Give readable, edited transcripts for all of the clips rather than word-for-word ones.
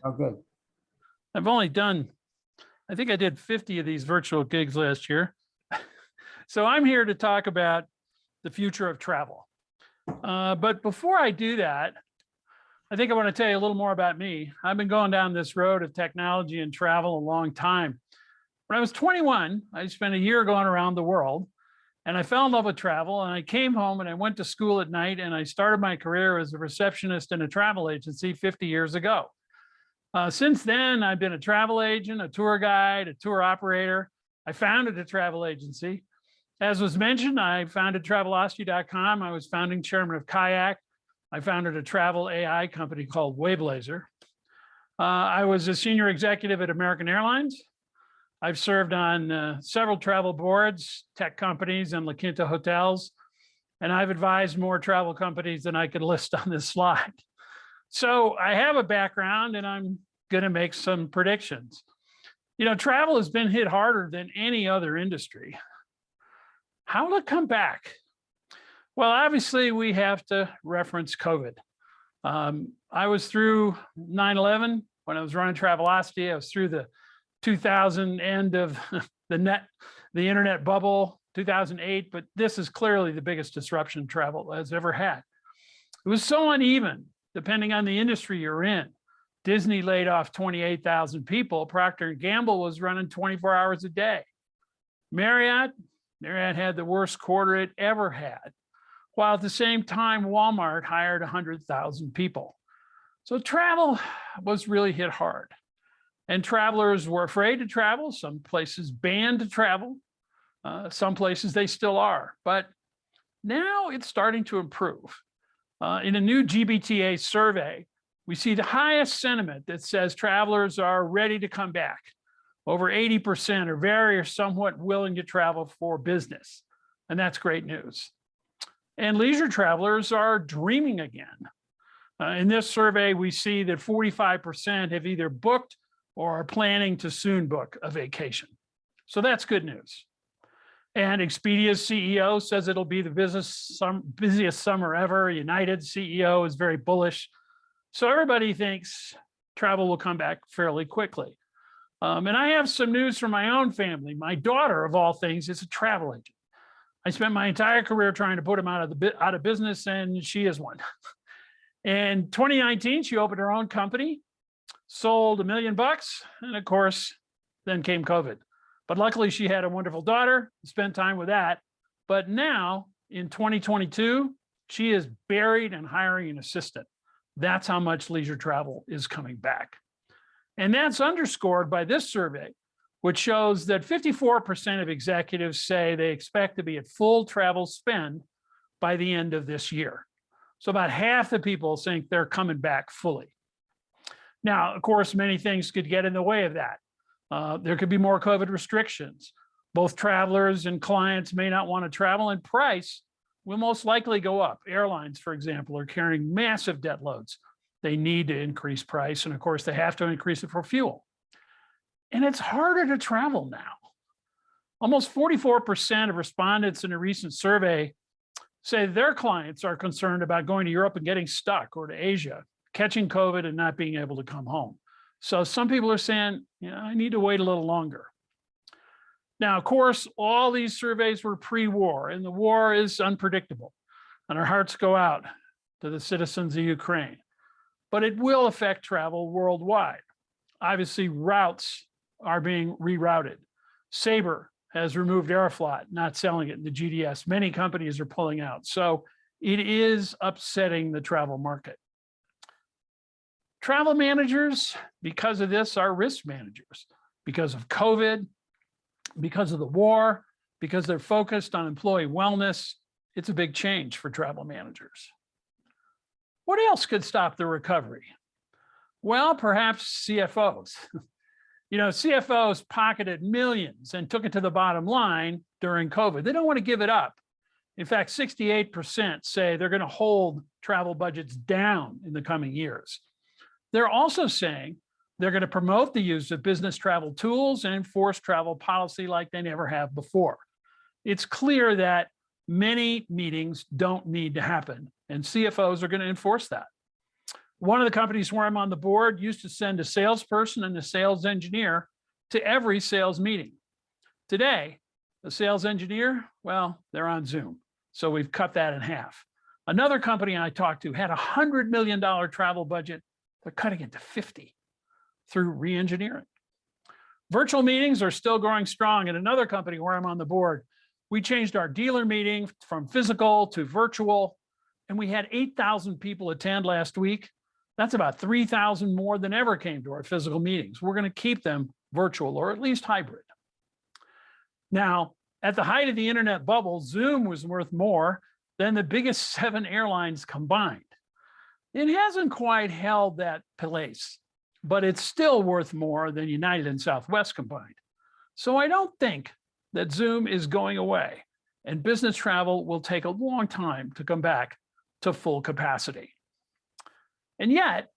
Oh, good. I've only done, I think I did 50 of these virtual gigs last year. So I'm here to talk about the future of travel. But before I do that, I think I want to tell you a little more about me. I've been going down this road of technology and travel a long time. When I was 21, I spent a year going around the world, and I fell in love with travel, and I came home and I went to school at night, and I started my career as a receptionist in a travel agency 50 years ago. Since then, I've been a travel agent, a tour guide, a tour operator. I founded a travel agency. As was mentioned, I founded Travelocity.com. I was founding chairman of Kayak. I founded a travel AI company called Wayblazer. I was a senior executive at American Airlines. I've served on several travel boards, tech companies, and La Quinta hotels. And I've advised more travel companies than I could list on this slide. So I have a background, and I'm going to make some predictions. You know, travel has been hit harder than any other industry. How will it come back? Well, obviously, we have to reference COVID. I was through 9/11 when I was running Travelocity. I was through the 2000 end of the internet bubble, 2008, but this is clearly the biggest disruption travel has ever had. It was so uneven, depending on the industry you're in. Disney laid off 28,000 people. Procter & Gamble was running 24 hours a day. Marriott had the worst quarter it ever had, while at the same time, Walmart hired 100,000 people. So travel was really hit hard. And travelers were afraid to travel. Some places banned to travel. Some places they still are. But now it's starting to improve. In a new GBTA survey, we see the highest sentiment that says travelers are ready to come back. Over 80% are very or somewhat willing to travel for business. And that's great news. And leisure travelers are dreaming again. In this survey, we see that 45% have either booked or are planning to soon book a vacation. So that's good news. And Expedia's CEO says it'll be the busiest summer ever. United's CEO is very bullish. So everybody thinks travel will come back fairly quickly. And I have some news from my own family. My daughter, of all things, is a travel agent. I spent my entire career trying to put him out of business, and she is one. In 2019, she opened her own company, sold $1 million, and of course, then came COVID. But luckily, she had a wonderful daughter, spent time with that. But now, in 2022, she is buried and hiring an assistant. That's how much leisure travel is coming back. And that's underscored by this survey, which shows that 54% of executives say they expect to be at full travel spend by the end of this year. So about half the people think they're coming back fully. Now, of course, many things could get in the way of that. There could be more COVID restrictions. Both travelers and clients may not want to travel, and price will most likely go up. Airlines, for example, are carrying massive debt loads. They need to increase price, and of course, they have to increase it for fuel. And it's harder to travel now. Almost 44% of respondents in a recent survey say their clients are concerned about going to Europe and getting stuck, or to Asia, catching COVID and not being able to come home. So some people are saying, I need to wait a little longer. Now, of course, all these surveys were pre-war, and the war is unpredictable, and our hearts go out to the citizens of Ukraine. But it will affect travel worldwide. Obviously, routes are being rerouted. Sabre has removed Aeroflot, not selling it in the GDS. Many companies are pulling out. So it is upsetting the travel market. Travel managers, because of this, are risk managers. Because of COVID, because of the war, because they're focused on employee wellness, it's a big change for travel managers. What else could stop the recovery? Well, perhaps CFOs. CFOs pocketed millions and took it to the bottom line during COVID. They don't want to give it up. In fact, 68% say they're going to hold travel budgets down in the coming years. They're also saying they're going to promote the use of business travel tools and enforce travel policy like they never have before. It's clear that many meetings don't need to happen, and CFOs are going to enforce that. One of the companies where I'm on the board used to send a salesperson and a sales engineer to every sales meeting. Today, the sales engineer, well, they're on Zoom. So we've cut that in half. Another company I talked to had a $100 million travel budget. They're cutting it to 50 through re-engineering. Virtual meetings are still growing strong. At another company where I'm on the board, we changed our dealer meeting from physical to virtual, and we had 8,000 people attend last week. That's about 3,000 more than ever came to our physical meetings. We're going to keep them virtual or at least hybrid. Now, at the height of the internet bubble, Zoom was worth more than the biggest 7 airlines combined. It hasn't quite held that place, but it's still worth more than United and Southwest combined. So I don't think that Zoom is going away, and business travel will take a long time to come back to full capacity. And yet,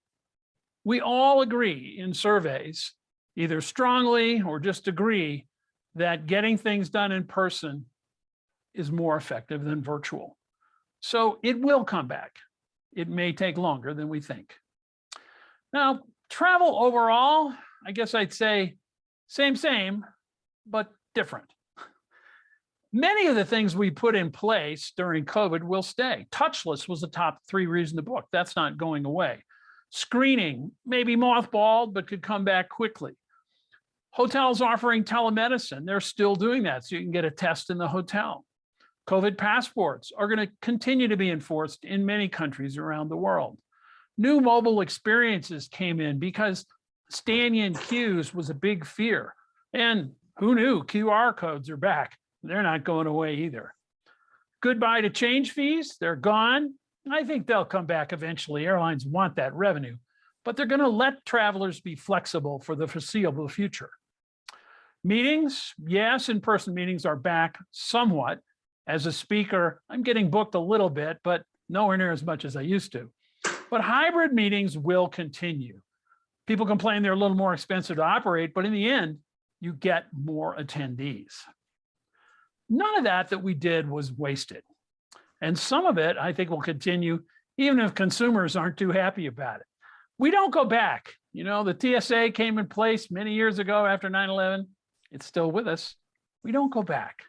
we all agree in surveys, either strongly or just agree, that getting things done in person is more effective than virtual. So it will come back. It may take longer than we think. Now, travel overall, I guess I'd say same, but different. Many of the things we put in place during COVID will stay. Touchless was the top 3 reason to book. That's not going away. Screening may be mothballed, but could come back quickly. Hotels offering telemedicine, they're still doing that, so you can get a test in the hotel. COVID passports are going to continue to be enforced in many countries around the world. New mobile experiences came in because standing in queues was a big fear. And who knew? QR codes are back. They're not going away either. Goodbye to change fees. They're gone. I think they'll come back eventually. Airlines want that revenue, but they're going to let travelers be flexible for the foreseeable future. Meetings, yes, in-person meetings are back somewhat. As a speaker, I'm getting booked a little bit, but nowhere near as much as I used to. But hybrid meetings will continue. People complain they're a little more expensive to operate, but in the end, you get more attendees. None of that we did was wasted. And some of it, I think, will continue, even if consumers aren't too happy about it. We don't go back. You know, the TSA came in place many years ago after 9/11. It's still with us. We don't go back.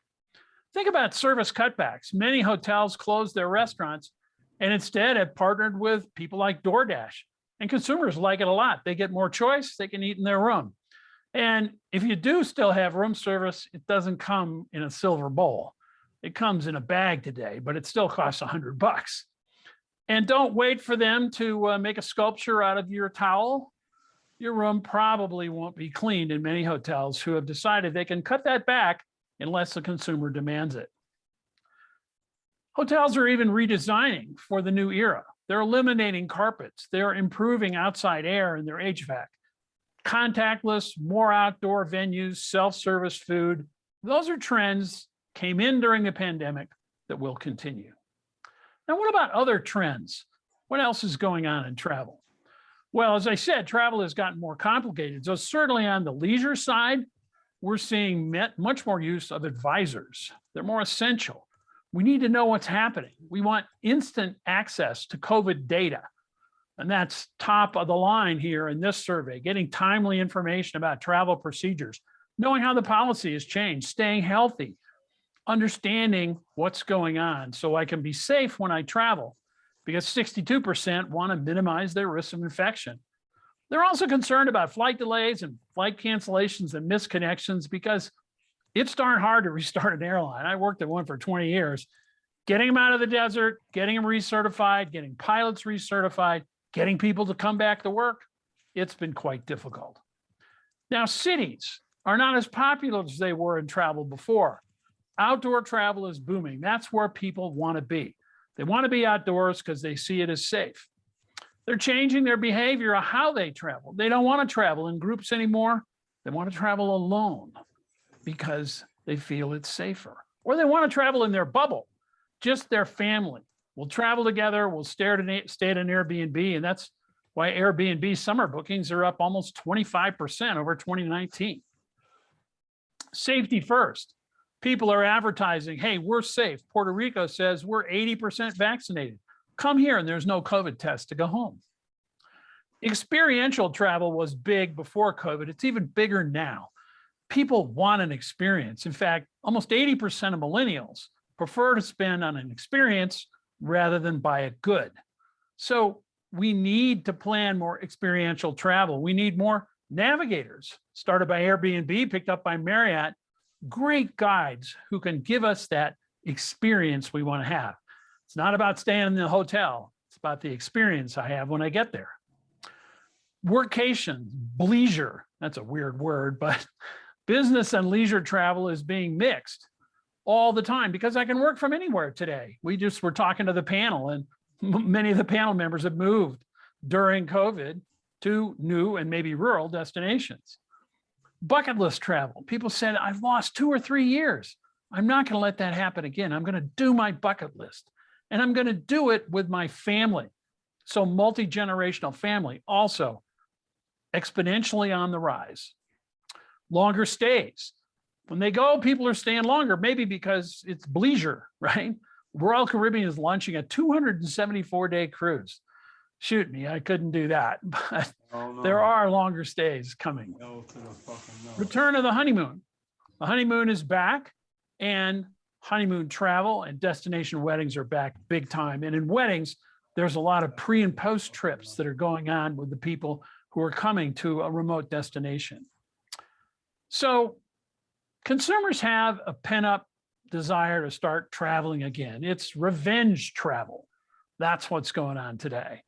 Think about service cutbacks. Many hotels closed their restaurants and instead have partnered with people like DoorDash. And consumers like it a lot. They get more choice. They can eat in their room. And if you do still have room service, it doesn't come in a silver bowl. It comes in a bag today, but it still costs $100. And don't wait for them to make a sculpture out of your towel. Your room probably won't be cleaned in many hotels who have decided they can cut that back unless the consumer demands it. Hotels are even redesigning for the new era. They're eliminating carpets. They're improving outside air in their HVAC. Contactless, more outdoor venues, self-service food. Those are trends came in during the pandemic that will continue. Now, what about other trends? What else is going on in travel? Well, as I said, travel has gotten more complicated. So certainly on the leisure side, we're seeing much more use of advisors. They're more essential. We need to know what's happening. We want instant access to COVID data. And that's top of the line here in this survey, getting timely information about travel procedures, knowing how the policy has changed, staying healthy, understanding what's going on so I can be safe when I travel, because 62% want to minimize their risk of infection. They're also concerned about flight delays and flight cancellations and missed connections because it's darn hard to restart an airline. I worked at one for 20 years. Getting them out of the desert, getting them recertified, getting pilots recertified, getting people to come back to work, it's been quite difficult. Now, cities are not as popular as they were in travel before. Outdoor travel is booming. That's where people want to be. They want to be outdoors because they see it as safe. They're changing their behavior of how they travel. They don't want to travel in groups anymore. They want to travel alone because they feel it's safer. Or they want to travel in their bubble, just their family. We'll travel together, we'll stay at an Airbnb, and that's why Airbnb summer bookings are up almost 25% over 2019. Safety first. People are advertising, hey, we're safe. Puerto Rico says we're 80% vaccinated. Come here and there's no COVID test to go home. Experiential travel was big before COVID. It's even bigger now. People want an experience. In fact, almost 80% of millennials prefer to spend on an experience rather than buy a good. So we need to plan more experiential travel. We need more navigators, started by Airbnb, picked up by Marriott, great guides who can give us that experience we want to have. It's not about staying in the hotel. It's about the experience I have when I get there. Workation, bleisure, that's a weird word, but business and leisure travel is being mixed all the time because I can work from anywhere today. We just were talking to the panel, and many of the panel members have moved during COVID to new and maybe rural destinations. Bucket list travel. People said, I've lost 2 or 3 years. I'm not going to let that happen again. I'm going to do my bucket list, and I'm going to do it with my family. So multi-generational family also exponentially on the rise. Longer stays. When they go, people are staying longer, maybe because it's bleisure, right? Royal Caribbean is launching a 274-day cruise. Shoot me, I couldn't do that, but there are longer stays coming. No. Return of the honeymoon. The honeymoon is back, and honeymoon travel and destination weddings are back big time. And in weddings, there's a lot of pre and post trips that are going on with the people who are coming to a remote destination. So consumers have a pent-up desire to start traveling again. It's revenge travel. That's what's going on today.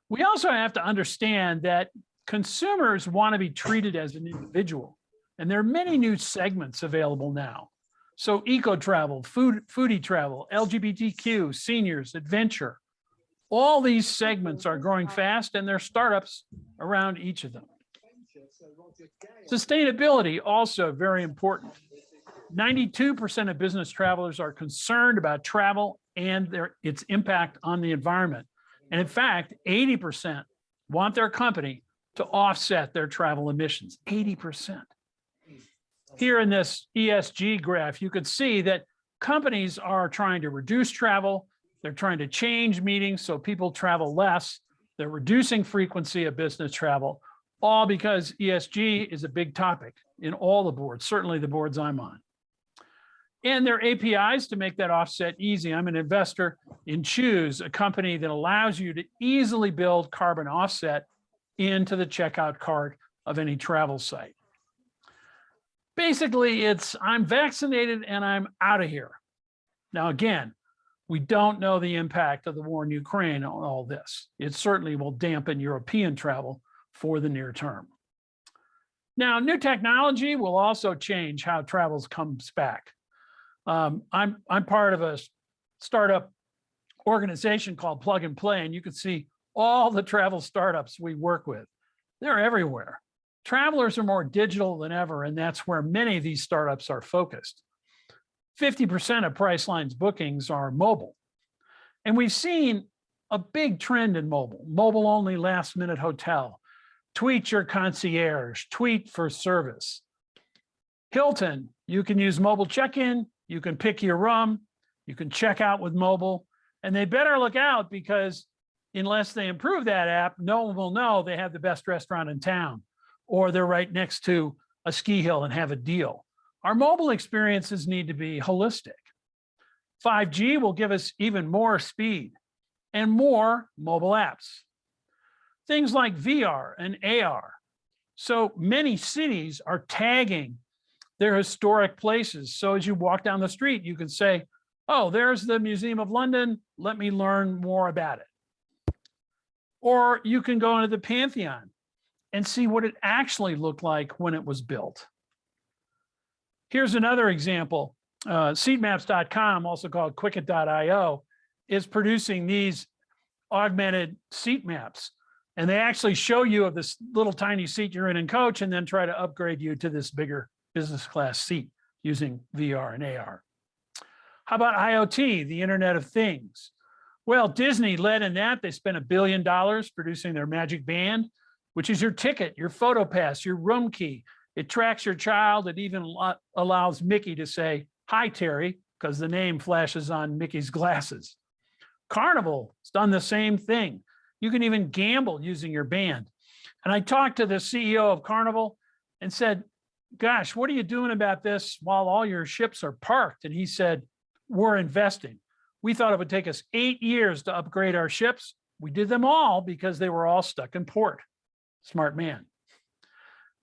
We also have to understand that consumers want to be treated as an individual, and there are many new segments available now. So eco travel, foodie travel, LGBTQ, seniors, adventure, all these segments are growing fast, and there are startups around each of them. Sustainability, also very important. 92% of business travelers are concerned about travel and its impact on the environment. And in fact, 80% want their company to offset their travel emissions, 80%. Here in this ESG graph, you can see that companies are trying to reduce travel. They're trying to change meetings so people travel less. They're reducing frequency of business travel, all because ESG is a big topic in all the boards, certainly the boards I'm on. And there are APIs to make that offset easy. I'm an investor in Choose, a company that allows you to easily build carbon offset into the checkout cart of any travel site. Basically, it's I'm vaccinated and I'm out of here. Now, again, we don't know the impact of the war in Ukraine on all this. It certainly will dampen European travel for the near term. Now, new technology will also change how travel comes back. I'm part of a startup organization called Plug and Play, and you can see all the travel startups we work with. They're everywhere. Travelers are more digital than ever, and that's where many of these startups are focused. 50% of Priceline's bookings are mobile. And we've seen a big trend in mobile, mobile-only last-minute hotel, tweet your concierge, tweet for service. Hilton, you can use mobile check-in, you can pick your room, you can check out with mobile, and they better look out because unless they improve that app, no one will know they have the best restaurant in town, or they're right next to a ski hill and have a deal. Our mobile experiences need to be holistic. 5G will give us even more speed and more mobile apps. Things like VR and AR. So many cities are tagging their historic places. So as you walk down the street, you can say, oh, there's the Museum of London. Let me learn more about it. Or you can go into the Pantheon and see what it actually looked like when it was built. Here's another example. Seatmaps.com, also called Quicket.io, is producing these augmented seat maps. And they actually show you of this little tiny seat you're in coach and then try to upgrade you to this bigger business class seat using VR and AR. How about IoT, the Internet of Things? Well, Disney led in that. They spent $1 billion producing their Magic Band, which is your ticket, your photo pass, your room key. It tracks your child. It even allows Mickey to say, hi, Terry, because the name flashes on Mickey's glasses. Carnival has done the same thing. You can even gamble using your band. And I talked to the CEO of Carnival and said, gosh, what are you doing about this while all your ships are parked? And he said, we're investing. We thought it would take us 8 years to upgrade our ships. We did them all because they were all stuck in port. Smart man.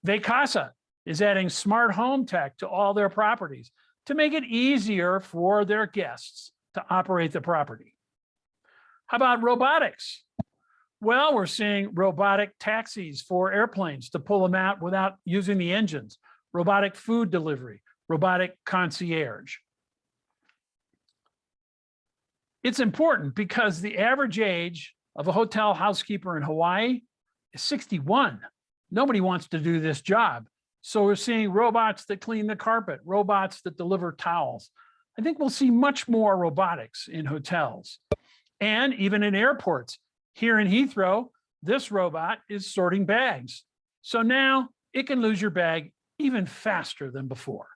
Vacasa is adding smart home tech to all their properties to make it easier for their guests to operate the property. How about robotics? Well, we're seeing robotic taxis for airplanes to pull them out without using the engines, robotic food delivery, robotic concierge. It's important because the average age of a hotel housekeeper in Hawaii is 61. Nobody wants to do this job. So we're seeing robots that clean the carpet, robots that deliver towels. I think we'll see much more robotics in hotels and even in airports. Here in Heathrow, this robot is sorting bags. So now it can lose your bag even faster than before.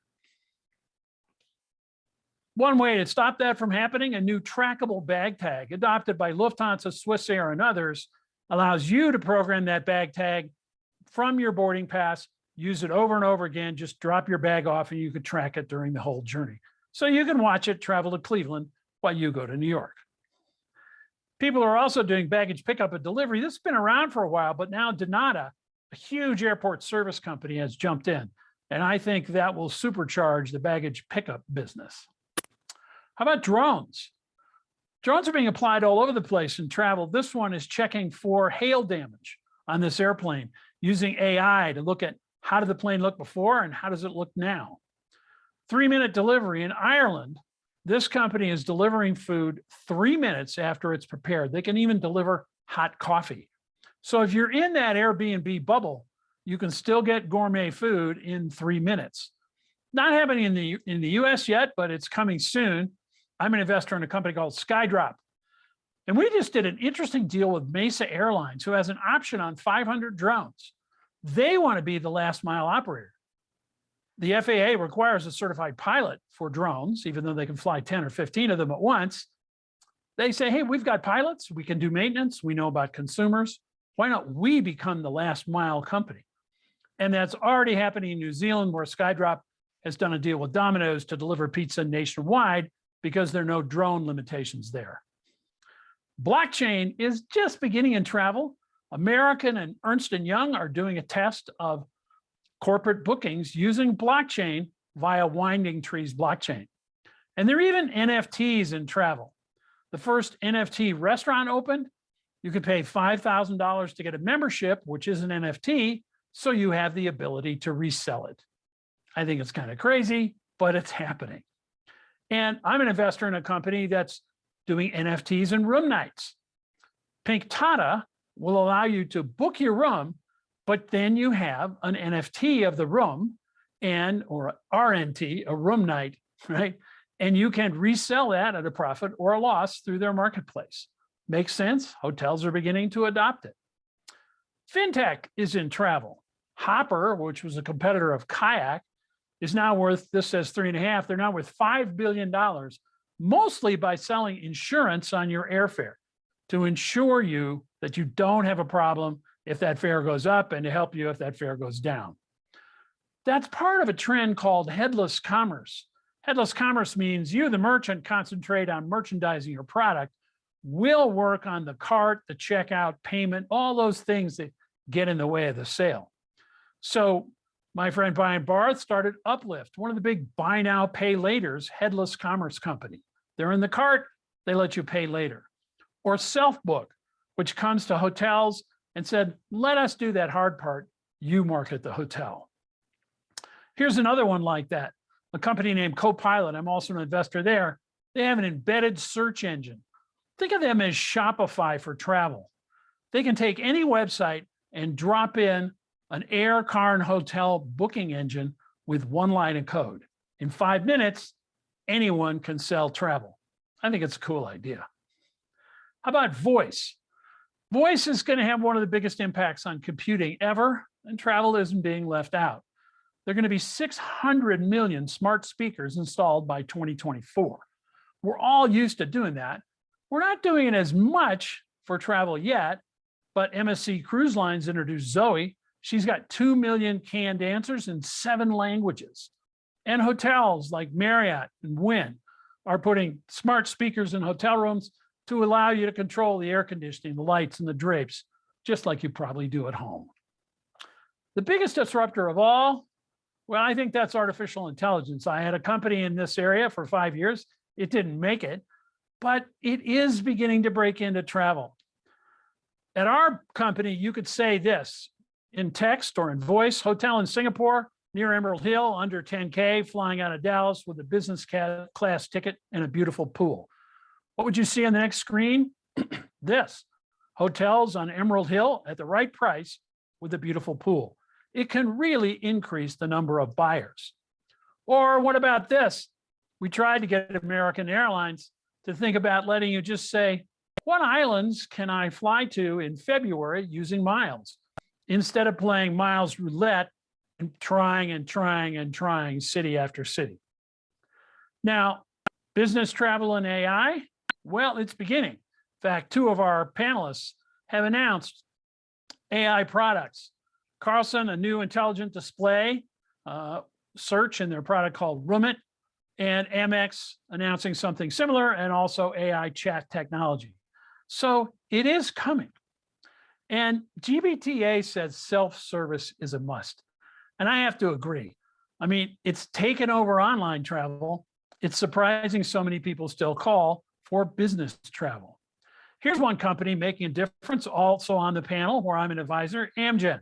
One way to stop that from happening, a new trackable bag tag adopted by Lufthansa, Swissair, and others allows you to program that bag tag from your boarding pass, use it over and over again, just drop your bag off and you can track it during the whole journey. So you can watch it travel to Cleveland while you go to New York. People are also doing baggage pickup and delivery. This has been around for a while, but now Donata, a huge airport service company, has jumped in. And I think that will supercharge the baggage pickup business. How about drones? Drones are being applied all over the place in travel. This one is checking for hail damage on this airplane using AI to look at how did the plane look before and how does it look now. 3-minute delivery in Ireland. This company is delivering food 3 minutes after it's prepared. They can even deliver hot coffee. So if you're in that Airbnb bubble, you can still get gourmet food in 3 minutes. Not happening in the US yet, but it's coming soon. I'm an investor in a company called Skydrop. And we just did an interesting deal with Mesa Airlines, who has an option on 500 drones. They want to be the last mile operator. The FAA requires a certified pilot for drones, even though they can fly 10 or 15 of them at once. They say, hey, we've got pilots, we can do maintenance, we know about consumers. Why not we become the last mile company? And that's already happening in New Zealand, where Skydrop has done a deal with Domino's to deliver pizza nationwide because there are no drone limitations there. Blockchain is just beginning in travel. American and Ernst & Young are doing a test of corporate bookings using blockchain via Winding Tree's blockchain. And there are even NFTs in travel. The first NFT restaurant opened. You could pay $5,000 to get a membership, which is an NFT, so you have the ability to resell it. I think it's kind of crazy, but it's happening. And I'm an investor in a company that's doing NFTs and room nights. Pink Tata will allow you to book your room, but then you have an NFT of the room or RNT, a room night, right? And you can resell that at a profit or a loss through their marketplace. Makes sense? Hotels are beginning to adopt it. Fintech is in travel. Hopper, which was a competitor of Kayak, is now worth, this says 3.5, they're now worth $5 billion, mostly by selling insurance on your airfare to ensure you that you don't have a problem if that fare goes up and to help you if that fare goes down. That's part of a trend called headless commerce. Headless commerce means you, the merchant, concentrate on merchandising your product. We'll work on the cart, the checkout, payment, all those things that get in the way of the sale. So my friend Brian Barth started Uplift, one of the big buy now, pay laters, headless commerce company. They're in the cart, they let you pay later. Or Selfbook, which comes to hotels and said, let us do that hard part, you market the hotel. Here's another one like that, a company named Copilot. I'm also an investor there. They have an embedded search engine. Think of them as Shopify for travel. They can take any website and drop in an air, car, and hotel booking engine with one line of code. In 5 minutes, anyone can sell travel. I think it's a cool idea. How about voice? Voice is going to have one of the biggest impacts on computing ever, and travel isn't being left out. There are going to be 600 million smart speakers installed by 2024. We're all used to doing that. We're not doing it as much for travel yet, but MSC Cruise Lines introduced Zoe. She's got 2 million canned answers in 7 languages. And hotels like Marriott and Wynn are putting smart speakers in hotel rooms to allow you to control the air conditioning, the lights, and the drapes, just like you probably do at home. The biggest disruptor of all, well, I think that's artificial intelligence. I had a company in this area for 5 years. It didn't make it, but it is beginning to break into travel. At our company, you could say this in text or in voice: hotel in Singapore, near Emerald Hill, under 10K, flying out of Dallas with a business class ticket and a beautiful pool. What would you see on the next screen? This: hotels on Emerald Hill at the right price with a beautiful pool. It can really increase the number of buyers. Or what about this? We tried to get American Airlines to think about letting you just say, what islands can I fly to in February using miles? Instead of playing miles roulette and trying city after city. Now, business travel and AI, well, it's beginning. In fact, 2 of our panelists have announced AI products. Carlson, a new intelligent display search in their product called Roomit, and Amex announcing something similar, and also AI chat technology. So it is coming. And GBTA says self-service is a must. And I have to agree. I mean, it's taken over online travel. It's surprising so many people still call for business travel. Here's one company making a difference, also on the panel where I'm an advisor, Amgen.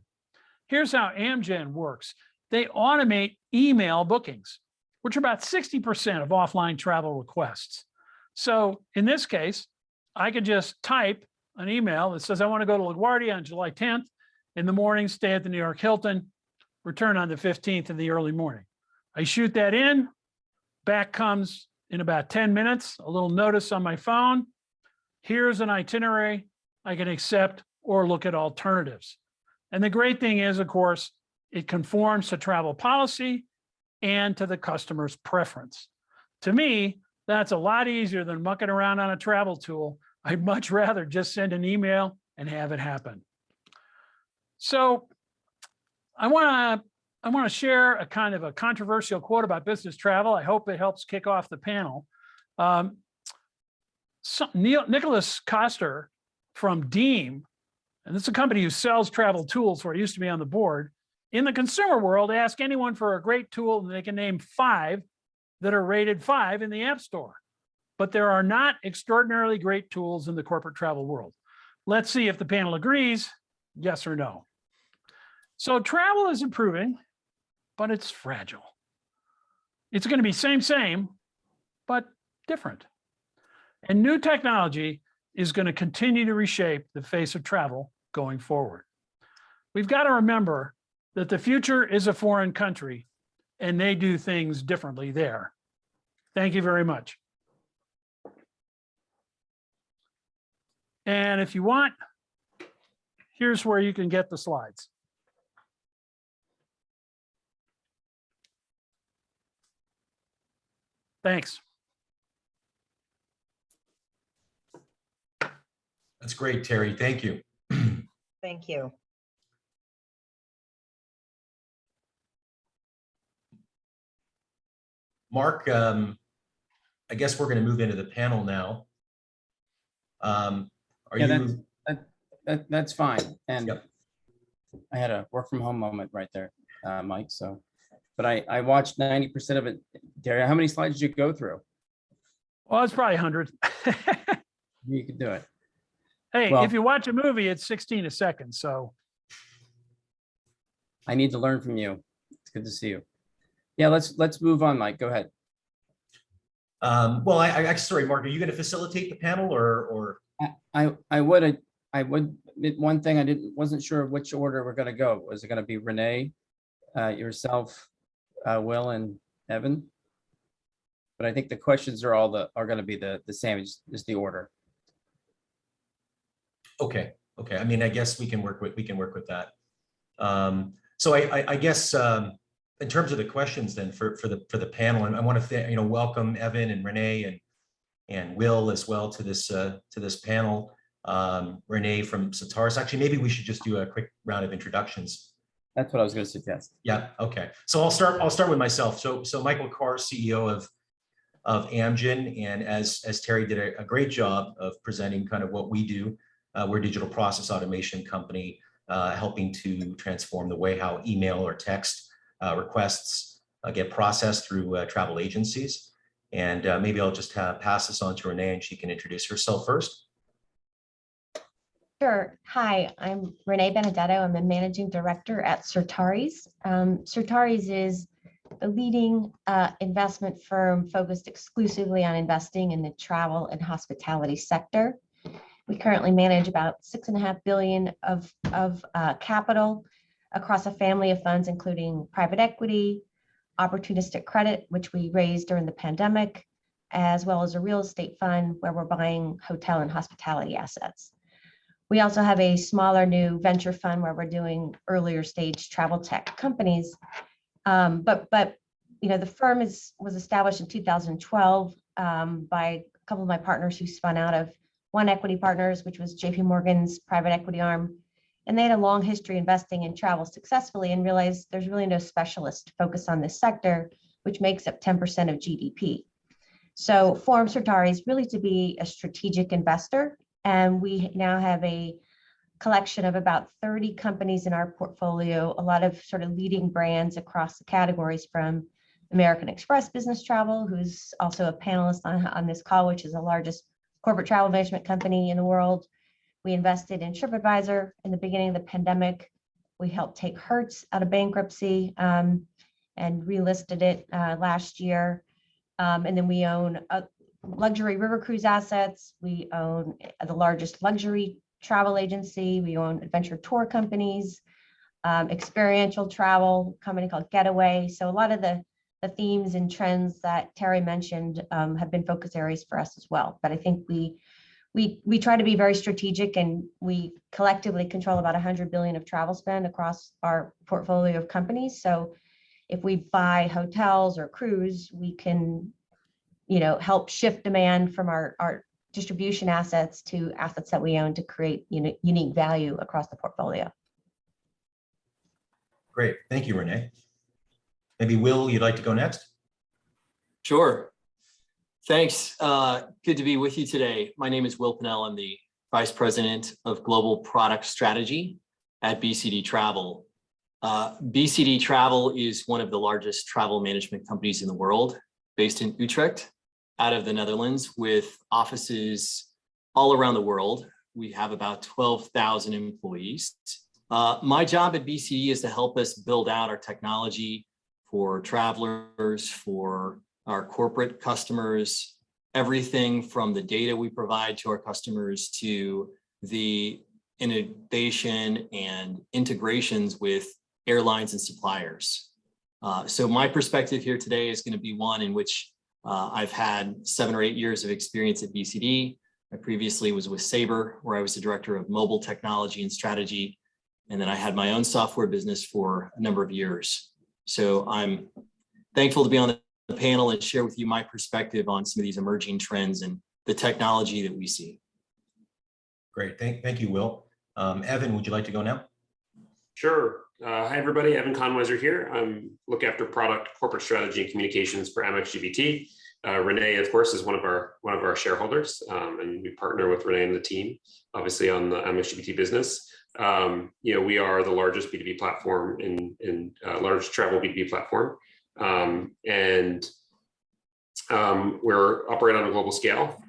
Here's how Amgen works. They automate email bookings, which are about 60% of offline travel requests. So in this case, I could just type an email that says, I want to go to LaGuardia on July 10th in the morning, stay at the New York Hilton, return on the 15th in the early morning. I shoot that in, back comes in about 10 minutes, a little notice on my phone. Here's an itinerary. I can accept or look at alternatives. And the great thing is, of course, it conforms to travel policy and to the customer's preference. To me, that's a lot easier than mucking around on a travel tool. I'd much rather just send an email and have it happen. So I want to share a kind of a controversial quote about business travel. I hope it helps kick off the panel. Nicholas Koster from Deem, and this is a company who sells travel tools, where I used to be on the board. In the consumer world, ask anyone for a great tool and they can name 5 that are rated 5 in the App Store. But there are not extraordinarily great tools in the corporate travel world. Let's see if the panel agrees, yes or no. So travel is improving, but it's fragile. It's going to be same, but different. And new technology is going to continue to reshape the face of travel going forward. We've got to remember that the future is a foreign country and they do things differently there. Thank you very much. And if you want, here's where you can get the slides. Thanks. That's great, Terry. Thank you. Thank you. Mark, I guess we're going to move into the panel now. That's fine. And yep. I had a work from home moment right there, Mike. So, but I watched 90% of it. Terry, how many slides did you go through? Well, it's probably 100. You could do it. Hey, well, if you watch a movie, it's 16 a second. So I need to learn from you. It's good to see you. Yeah, let's move on, Mike. Go ahead. Well, I sorry, Mark, are you going to facilitate the panel or? I would. One thing I wasn't sure which order we're going to go. Was it going to be Renee, yourself, Will, and Evan? But I think the questions are going to be the same. Is the order? Okay. I mean, I guess we can work with that. So I guess in terms of the questions then for the panel, and I want to welcome Evan and Renee and Will as well to this panel. Renee from Sataris. Actually, maybe we should just do a quick round of introductions. That's what I was going to suggest. Yeah. Okay. So I'll start with myself. So Michael Carr, CEO of Amgen, and as Terry did a great job of presenting kind of what we do. We're a digital process automation company, helping to transform the way how email or text requests get processed through travel agencies. And maybe I'll just pass this on to Renee, and she can introduce herself first. Sure. Hi, I'm Renee Benedetto. I'm a managing director at Certares. Certares is a leading investment firm focused exclusively on investing in the travel and hospitality sector. We currently manage about $6.5 billion of capital across a family of funds, including private equity, opportunistic credit, which we raised during the pandemic, as well as a real estate fund where we're buying hotel and hospitality assets. We also have a smaller new venture fund where we're doing earlier stage travel tech companies. But the firm was established in 2012 by a couple of my partners who spun out of One Equity Partners, which was JP Morgan's private equity arm. And they had a long history investing in travel successfully and realized there's really no specialist focus on this sector, which makes up 10% of GDP. So formed Certares really to be a strategic investor. And we now have a collection of about 30 companies in our portfolio, a lot of sort of leading brands across the categories, from American Express Business Travel, who's also a panelist on this call, which is the largest corporate travel management company in the world. We invested in TripAdvisor in the beginning of the pandemic. We helped take Hertz out of bankruptcy and relisted it last year. And then we own luxury river cruise assets. We own the largest luxury travel agency. We own adventure tour companies, experiential travel company called Getaway. So a lot of the themes and trends that Terry mentioned have been focus areas for us as well. But I think we try to be very strategic, and we collectively control about 100 billion of travel spend across our portfolio of companies. So if we buy hotels or cruise, we can help shift demand from our distribution assets to assets that we own to create unique value across the portfolio. Great. Thank you, Renee. Maybe Will, you'd like to go next? Sure. Thanks. Good to be with you today. My name is Will Pinnell. I'm the Vice President of Global Product Strategy at Bcd Travel. Bcd Travel is one of the largest travel management companies in the world, based in Utrecht, out of the Netherlands, with offices all around the world. We have about 12,000 employees. My job at BCD is to help us build out our technology for travelers, for our corporate customers, everything from the data we provide to our customers to the innovation and integrations with airlines and suppliers. So my perspective here today is going to be one in which I've had 7 or 8 years of experience at BCD. I previously was with Sabre, where I was the director of mobile technology and strategy. And then I had my own software business for a number of years. So I'm thankful to be on the panel and share with you my perspective on some of these emerging trends and the technology that we see. Great. Thank you, Will. Evan, would you like to go now? Sure. Hi, everybody. Evan Conweiser here. I look after product, corporate strategy, and communications for Amex GBT. Renee, of course, is one of our shareholders, and we partner with Renee and the team, obviously, on the Amex GBT business. We are the largest B2B platform in large travel B2B platform, and we're operating on a global scale.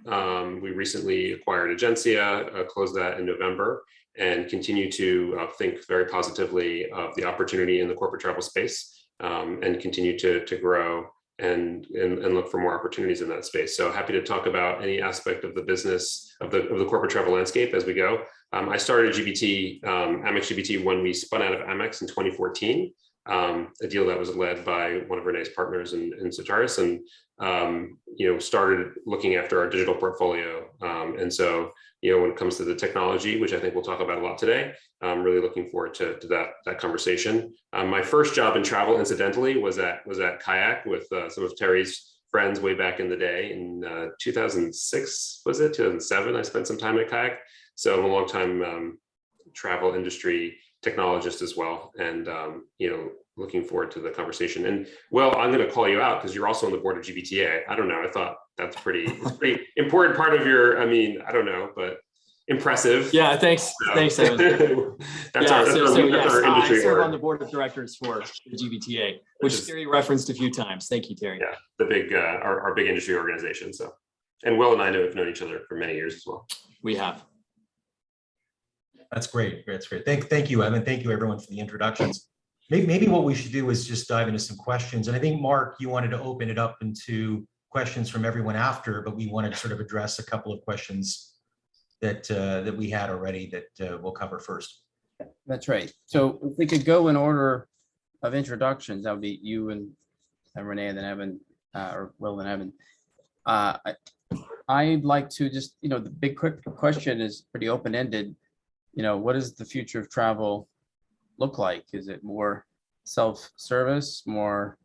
We recently acquired Agencia, closed that in November, and continue to think very positively of the opportunity in the corporate travel space, and continue to grow and look for more opportunities in that space. So happy to talk about any aspect of the business of the corporate travel landscape as we go. I started GBT, Amex GBT, when we spun out of Amex in 2014, a deal that was led by one of Renee's partners in Certares, and started looking after our digital portfolio. And so when it comes to the technology, which I think we'll talk about a lot today, I'm really looking forward to that conversation. My first job in travel, incidentally, was at Kayak with some of Terry's friends way back in the day in 2006, was it? 2007, I spent some time at Kayak. So I'm a longtime travel industry technologist as well, and looking forward to the conversation. And well, I'm going to call you out because you're also on the board of GBTA. I don't know. I thought it's pretty important part of your. I mean, I don't know, but impressive. Yeah, thanks, So, Evan. that's Yeah, our yes, I industry serve word. on the board of directors for the GBTA, which Which is- Terry referenced a few times. Thank you, Terry. Yeah, the big our big industry organization. So, and Will and I have known each other for many years as well. We have. That's great. That's great. Thank you, Evan. Thank you, everyone, for the introductions. Maybe what we should do is just dive into some questions. And I think, Mark, you wanted to open it up into questions from everyone after, but we wanted to sort of address a couple of questions that we had already that we'll cover first. That's right. So if we could go in order of introductions, that would be you and Renee and then Evan, or Will and Evan. I'd like to just, the big quick question is pretty open-ended. What does the future of travel look like? Is it more self-service, more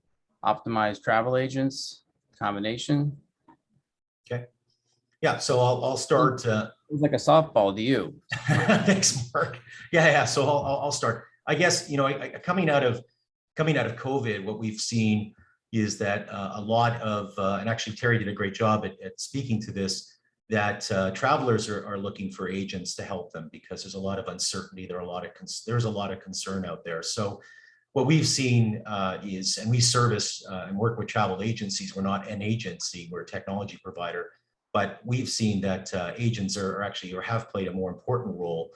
optimized travel agents, combination? Okay. Yeah. So I'll start. It's like a softball to you. Thanks, Mark. Yeah. So I'll start. I guess coming out of COVID, what we've seen is that a lot of and actually Terry did a great job at speaking to this. That travelers are looking for agents to help them because there's a lot of uncertainty. There's a lot of concern out there. So what we've seen is, and we service and work with travel agencies. We're not an agency, we're a technology provider, but we've seen that agents are actually or have played a more important role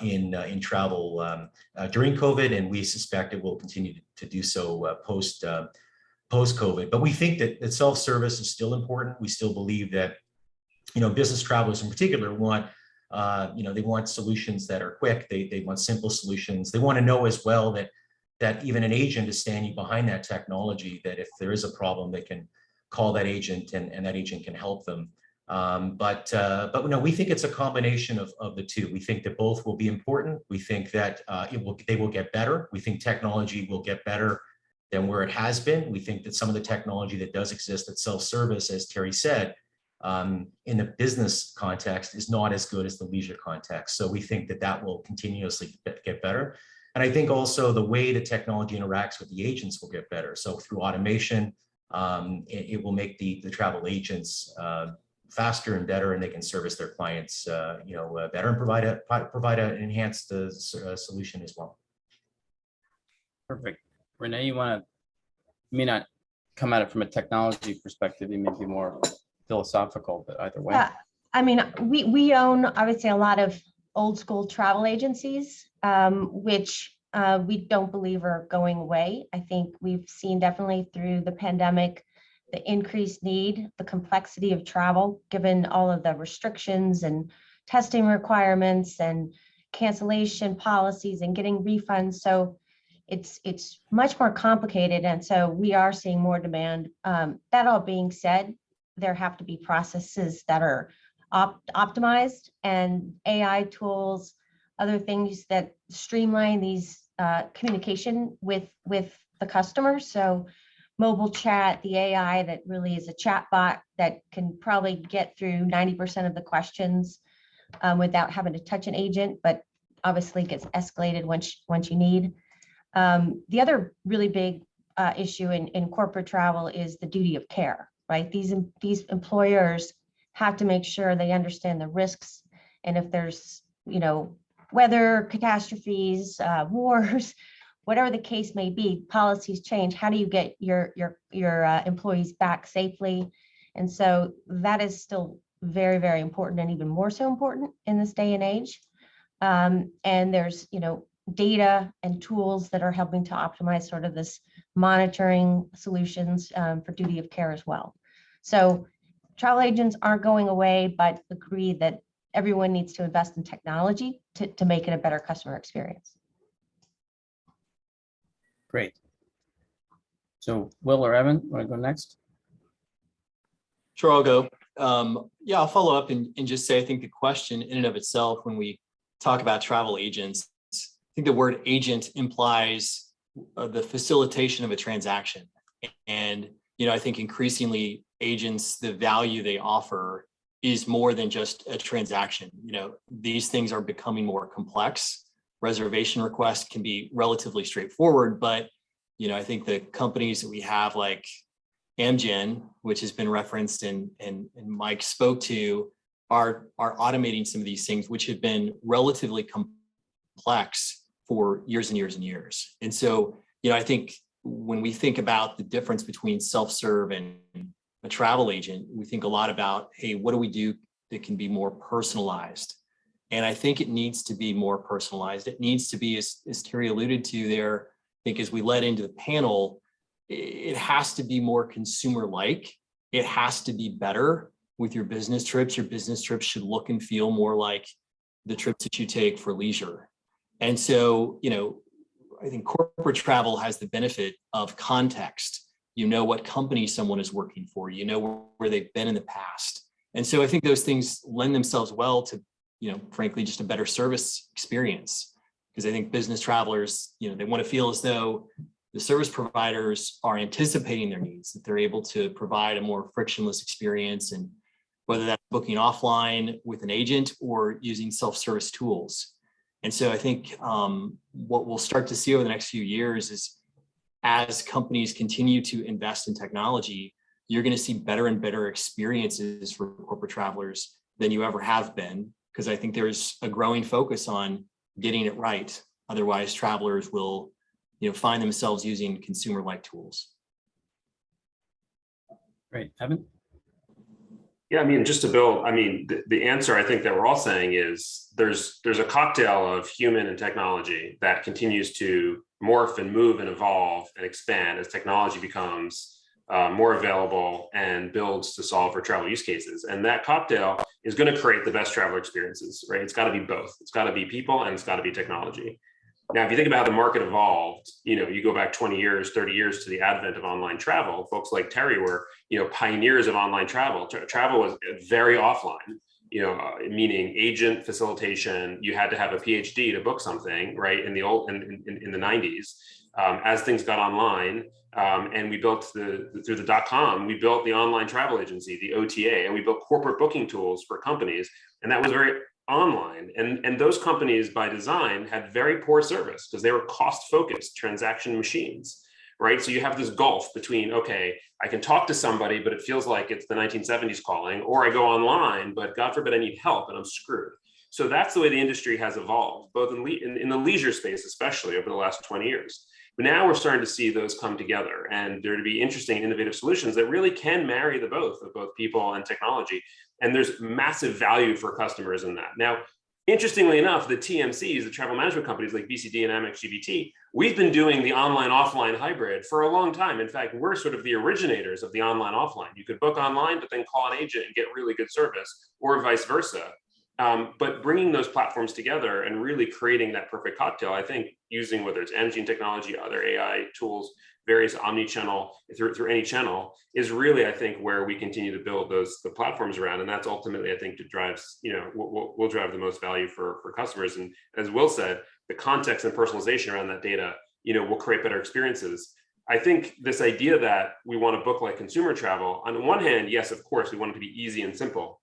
in travel during COVID, and we suspect it will continue to do so post COVID. But we think that self-service is still important. We still believe that business travelers in particular want, they want solutions that are quick. They want simple solutions. They want to know as well that even an agent is standing behind that technology, that if there is a problem, they can call that agent and that agent can help them. But no, we think it's a combination of the two. We think that both will be important. We think that they will get better. We think technology will get better than where it has been. We think that some of the technology that does exist at self-service, as Terry said, in the business context is not as good as the leisure context. So we think that will continuously get better. And I think also the way the technology interacts with the agents will get better. So through automation, it will make the travel agents faster and better, and they can service their clients better and provide an enhanced solution as well. Perfect. Renee, you may not come at it from a technology perspective, you may be more philosophical, but either way. I mean, we own, I would say, a lot of old school travel agencies, which we don't believe are going away. I think we've seen definitely through the pandemic, the increased need, the complexity of travel, given all of the restrictions and testing requirements and cancellation policies and getting refunds. So it's much more complicated. And so we are seeing more demand. That all being said, there have to be processes that are optimized, and AI tools, other things that streamline these communication with the customer. So mobile chat, the AI that really is a chat bot that can probably get through 90% of the questions without having to touch an agent, but obviously gets escalated once you need. The other really big issue in corporate travel is the duty of care, right? These employers have to make sure they understand the risks, and if there's weather catastrophes, wars, whatever the case may be, policies change. How do you get your employees back safely? And so that is still very, very important, and even more so important in this day and age. And there's data and tools that are helping to optimize sort of this monitoring solutions for duty of care as well. So travel agents aren't going away, but agree that everyone needs to invest in technology to make it a better customer experience. Great. So Will or Evan, want to go next? Sure, I'll go. Yeah, I'll follow up and just say, I think the question in and of itself, when we talk about travel agents, I think the word agent implies the facilitation of a transaction. And, I think increasingly agents, the value they offer is more than just a transaction. These things are becoming more complex. Reservation requests can be relatively straightforward, but I think the companies that we have like Amgen, which has been referenced and Mike spoke to, are automating some of these things, which have been relatively complex for years and years and years. And so, I think when we think about the difference between self-serve and a travel agent, we think a lot about, hey, what do we do that can be more personalized? And I think it needs to be more personalized. It needs to be, as Terry alluded to there, I think as we led into the panel, it has to be more consumer-like. It has to be better with your business trips. Your business trips should look and feel more like the trips that you take for leisure. And so, I think corporate travel has the benefit of context. You know what company someone is working for, where they've been in the past. And so I think those things lend themselves well to, frankly, just a better service experience. Because I think business travelers, they want to feel as though the service providers are anticipating their needs, that they're able to provide a more frictionless experience, and whether that's booking offline with an agent or using self-service tools. And so I think what we'll start to see over the next few years is, as companies continue to invest in technology, you're going to see better and better experiences for corporate travelers than you ever have been, because I think there's a growing focus on getting it right. Otherwise, travelers will find themselves using consumer-like tools. Great. Evan? Yeah, just to build, the answer I think that we're all saying is there's a cocktail of human and technology that continues to morph and move and evolve and expand as technology becomes more available and builds to solve for travel use cases. And that cocktail is going to create the best traveler experiences, right? It's got to be both. It's got to be people and it's got to be technology. Now, if you think about how the market evolved, you go back 20 years, 30 years to the advent of online travel, folks like Terry were, pioneers of online travel. Travel was very offline, meaning agent facilitation. You had to have a PhD to book something, right? In the 90s, as things got online, and we built through the .com, we built the online travel agency, the OTA, and we built corporate booking tools for companies. And that was very online. And those companies by design had very poor service because they were cost-focused transaction machines, right? So you have this gulf between, okay, I can talk to somebody, but it feels like it's the 1970s calling, or I go online, but God forbid I need help and I'm screwed. So that's the way the industry has evolved, both in the leisure space, especially over the last 20 years. But now we're starting to see those come together, and there to be interesting, innovative solutions that really can marry the both of both people and technology. And there's massive value for customers in that. Now, interestingly enough, the TMCs, the travel management companies like BCD and Amex GBT, we've been doing the online-offline hybrid for a long time. In fact, we're sort of the originators of the online-offline. You could book online, but then call an agent and get really good service, or vice versa. But bringing those platforms together and really creating that perfect cocktail, I think using whether it's Amgen technology, other AI tools, various omni-channel, through any channel, is really, I think, where we continue to build the platforms around. And that's ultimately, I think, that drives, will drive the most value for customers. And as Will said, the context and personalization around that data, will create better experiences. I think this idea that we want to book like consumer travel, on the one hand, yes, of course, we want it to be easy and simple.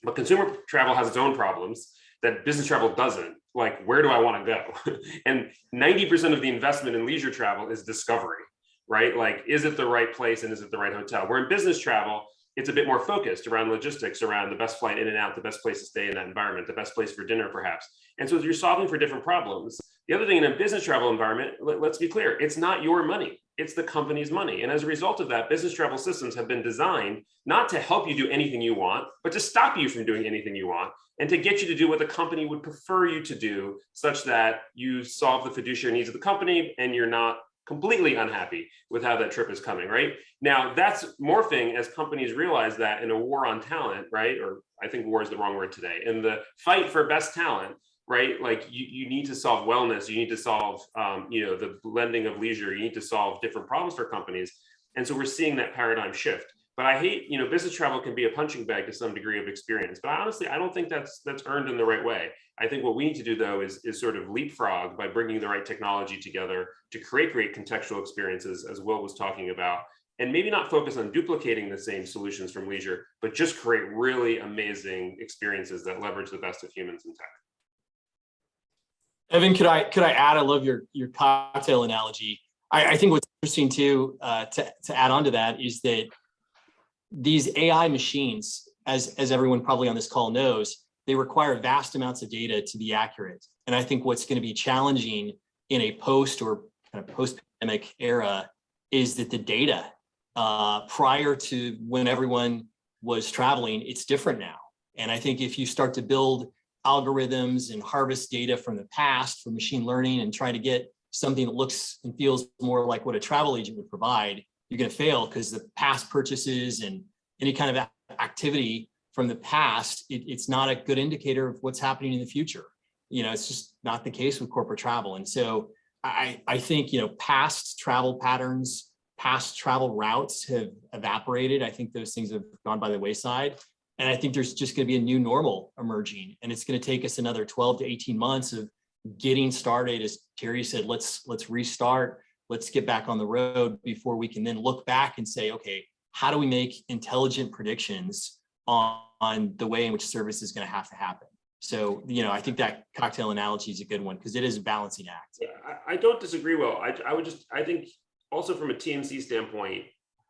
But consumer travel has its own problems that business travel doesn't. Like, where do I want to go? And 90% of the investment in leisure travel is discovery, right? Like, is it the right place and is it the right hotel? Where in business travel, it's a bit more focused around logistics, around the best flight in and out, the best place to stay in that environment, the best place for dinner, perhaps. And so you're solving for different problems. The other thing in a business travel environment, let's be clear, it's not your money, it's the company's money. And as a result of that, business travel systems have been designed not to help you do anything you want, but to stop you from doing anything you want, and to get you to do what the company would prefer you to do, such that you solve the fiduciary needs of the company and you're not completely unhappy with how that trip is coming, right? Now, that's morphing as companies realize that in a war on talent, right? Or I think war is the wrong word today. In the fight for best talent, right? Like you need to solve wellness, you need to solve, the blending of leisure, you need to solve different problems for companies. And so we're seeing that paradigm shift. But I hate, business travel can be a punching bag to some degree of experience. But honestly, I don't think that's earned in the right way. I think what we need to do, though, is sort of leapfrog by bringing the right technology together to create great contextual experiences, as Will was talking about, and maybe not focus on duplicating the same solutions from leisure, but just create really amazing experiences that leverage the best of humans and tech. Evan, could I add? I love your cocktail analogy. I think what's interesting too, to add on to that, is that these AI machines, as everyone probably on this call knows, they require vast amounts of data to be accurate. And I think what's going to be challenging in a post or kind of post-pandemic era is that the data prior to when everyone was traveling, it's different now. And I think if you start to build algorithms and harvest data from the past for machine learning and try to get something that looks and feels more like what a travel agent would provide, you're going to fail, because the past purchases and any kind of activity from the past, it's not a good indicator of what's happening in the future. It's just not the case with corporate travel. And so I think, past travel patterns, past travel routes have evaporated. I think those things have gone by the wayside. And I think there's just going to be a new normal emerging. And it's going to take us another 12 to 18 months of getting started. As Terry said, let's restart, let's get back on the road before we can then look back and say, okay, how do we make intelligent predictions on the way in which service is going to have to happen? So, I think that cocktail analogy is a good one, because it is a balancing act. Yeah, I don't disagree, Will. I think also from a TMC standpoint,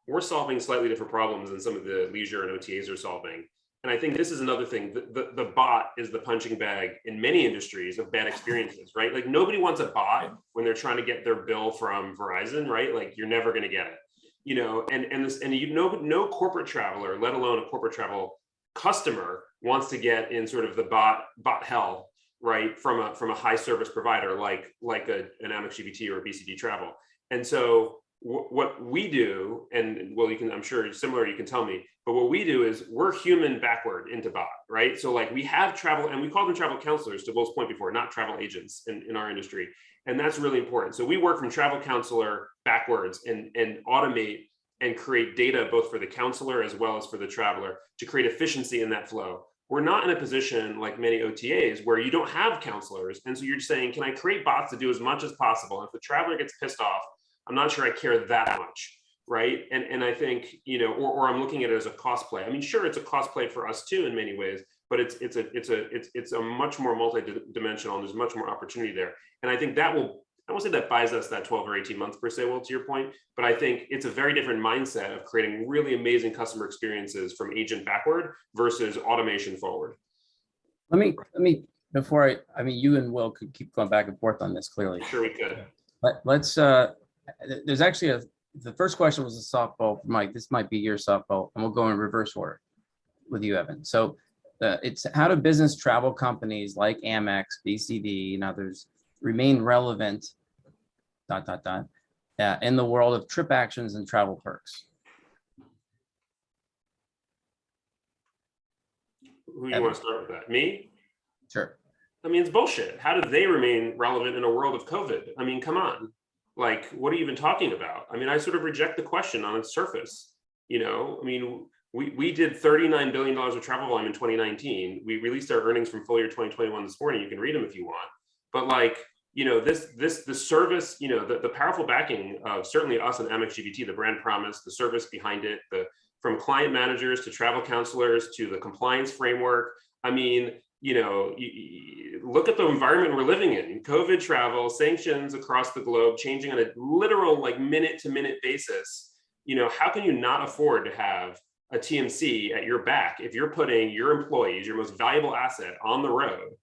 we're solving slightly different problems than some of the leisure and OTAs are solving. And I think this is another thing. The bot is the punching bag in many industries of bad experiences, right? Like, nobody wants a bot when they're trying to get their bill from Verizon, right? Like, you're never going to get it, no corporate traveler, let alone a corporate travel customer, wants to get in sort of the bot hell, right? From a high service provider like an Amex GBT or a BCD Travel. And so what we do, and well, I'm sure similar, you can tell me, but what we do is we're human backward into bot, right? So like, we have travel, and we call them travel counselors, to Will's point before, not travel agents in our industry. And that's really important. So we work from travel counselor backwards and automate and create data both for the counselor as well as for the traveler to create efficiency in that flow. We're not in a position like many OTAs where you don't have counselors. And so you're just saying, can I create bots to do as much as possible? And if the traveler gets pissed off, I'm not sure I care that much, right? And I think, or I'm looking at it as a cost play. I mean, sure, it's a cost play for us too in many ways, but it's a much more multi-dimensional, and there's much more opportunity there. And I think I won't say that buys us that 12 or 18 months per se, Will, to your point, but I think it's a very different mindset of creating really amazing customer experiences from agent backward versus automation forward. Let me before I mean, you and Will could keep going back and forth on this clearly. Sure, we could. But let's there's actually the first question was a softball for Mike. This might be your softball, and we'll go in reverse order with you, Evan. So it's how do business travel companies like Amex, BCD, and others remain relevant, ... in the world of trip actions and travel perks? Who you want to start with that? Me? Sure. I mean, it's bullshit. How do they remain relevant in a world of COVID? I mean, come on. Like, what are you even talking about? I mean, I sort of reject the question on its surface. I mean, we did $39 billion of travel volume in 2019. We released our earnings from full year 2021 this morning. You can read them if you want. But like, the service, the powerful backing of certainly us and Amex GBT, the brand promise, the service behind it, from client managers to travel counselors to the compliance framework. I mean, look at the environment we're living in. COVID travel, sanctions across the globe, changing on a literal like minute to minute basis. How can you not afford to have a TMC at your back if you're putting your employees, your most valuable asset, on the road?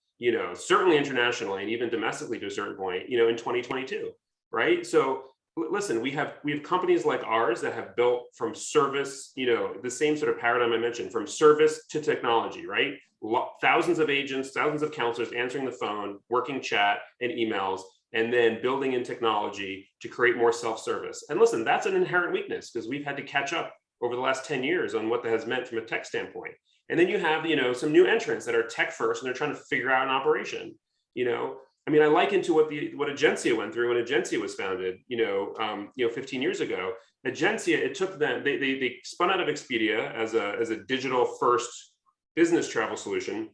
Certainly internationally and even domestically to a certain point, in 2022, right? So listen, we have companies like ours that have built from service, the same sort of paradigm I mentioned, from service to technology, right? Thousands of agents, thousands of counselors answering the phone, working chat and emails, and then building in technology to create more self-service. And listen, that's an inherent weakness because we've had to catch up over the last 10 years on what that has meant from a tech standpoint. And then you have, some new entrants that are tech first and they're trying to figure out an operation. I mean, I liken to what Agencia went through when Agencia was founded, 15 years ago. Agencia, it took them, they spun out of Expedia as a digital first business travel solution.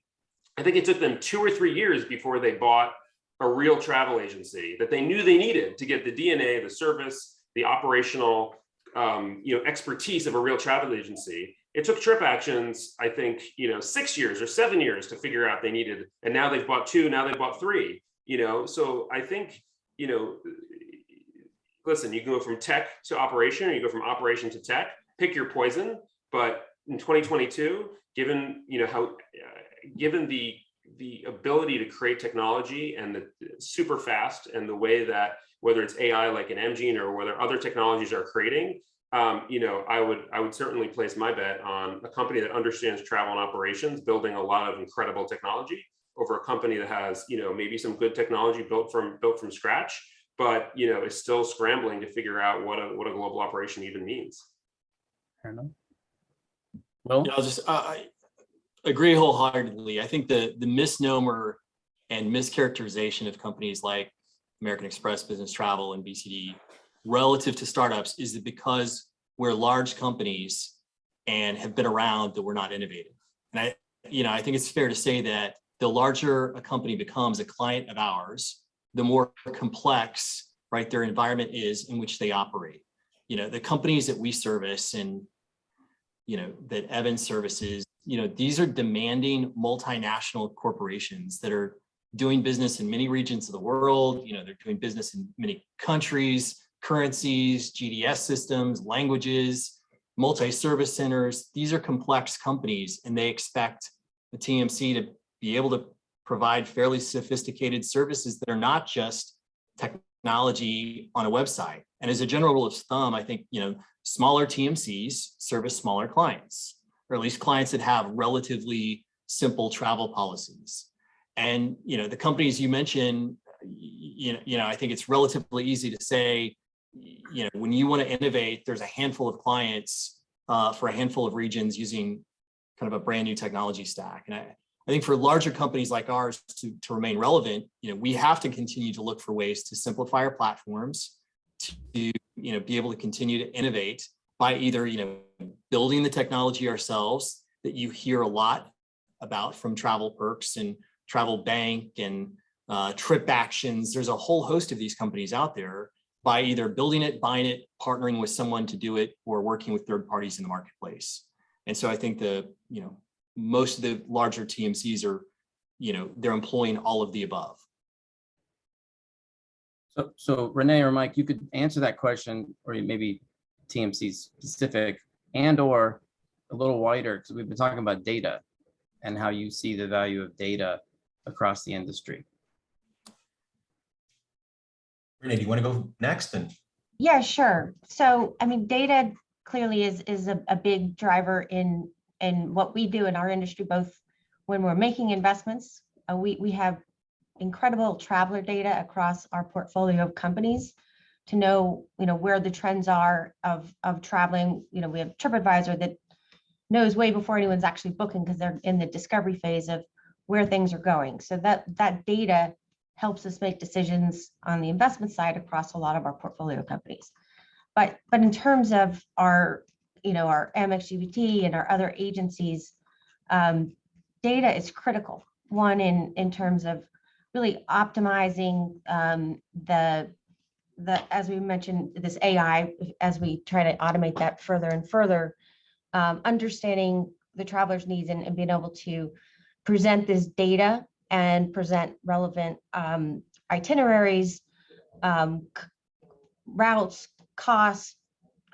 I think it took them 2 or 3 years before they bought a real travel agency that they knew they needed to get the DNA, the service, the operational expertise of a real travel agency. It took Trip Actions, I think, 6 years or 7 years to figure out they needed, and now they've bought 2, now they've bought 3. So I think, listen, you can go from tech to operation, or you go from operation to tech. Pick your poison. But in 2022, given given the ability to create technology and the super fast, and the way that whether it's AI like an Amgen or whether other technologies are creating, I would certainly place my bet on a company that understands travel and operations, building a lot of incredible technology, over a company that has maybe some good technology built from scratch, but is still scrambling to figure out what a global operation even means. Fair enough. Well, I'll just I agree wholeheartedly. I think the misnomer and mischaracterization of companies like American Express Business Travel and BCD relative to startups is that because we're large companies and have been around, that we're not innovative. And I think it's fair to say that the larger a company becomes a client of ours, the more complex, right, their environment is in which they operate. The companies that we service and that Evan services, these are demanding multinational corporations that are doing business in many regions of the world. They're doing business in many countries, currencies, GDS systems, languages, multi-service centers. These are complex companies, and they expect the TMC to be able to provide fairly sophisticated services that are not just technology on a website. And as a general rule of thumb, I think, smaller TMCs service smaller clients, or at least clients that have relatively simple travel policies. And, the companies you mentioned, I think it's relatively easy to say, when you want to innovate, there's a handful of clients for a handful of regions using kind of a brand new technology stack. And I think for larger companies like ours to remain relevant, we have to continue to look for ways to simplify our platforms, to be able to continue to innovate by either building the technology ourselves that you hear a lot about from Travel Perks and Travel Bank and Trip Actions. There's a whole host of these companies out there, by either building it, buying it, partnering with someone to do it, or working with third parties in the marketplace. And so I think most of the larger TMCs are, they're employing all of the above. So Renee or Mike, you could answer that question, or maybe TMC specific, and or a little wider, because we've been talking about data and how you see the value of data across the industry. Renee, do you want to go next? Yeah, sure. So, data clearly is a big driver in what we do in our industry, both when we're making investments. We have incredible traveler data across our portfolio of companies to know, where the trends are of traveling. We have TripAdvisor that knows way before anyone's actually booking, because they're in the discovery phase of where things are going. So that data helps us make decisions on the investment side across a lot of our portfolio companies. But in terms of our Amex GBT and our other agencies, data is critical. One, in terms of really optimizing the as we mentioned, this AI, as we try to automate that further and further, understanding the traveler's needs and being able to present this data and present relevant itineraries, routes, costs,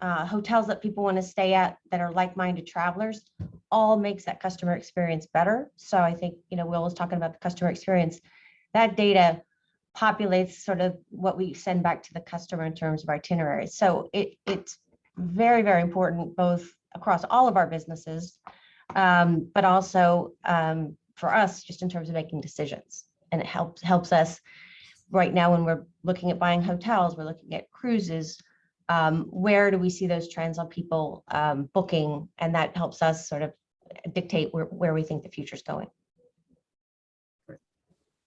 hotels that people want to stay at that are like-minded travelers, all makes that customer experience better. So I think, Will was talking about the customer experience. That data populates sort of what we send back to the customer in terms of itineraries. So it's very, very important, both across all of our businesses, but also for us, just in terms of making decisions. And it helps us right now when we're looking at buying hotels, we're looking at cruises. Where do we see those trends on people booking? And that helps us sort of dictate where we think the future is going. Great.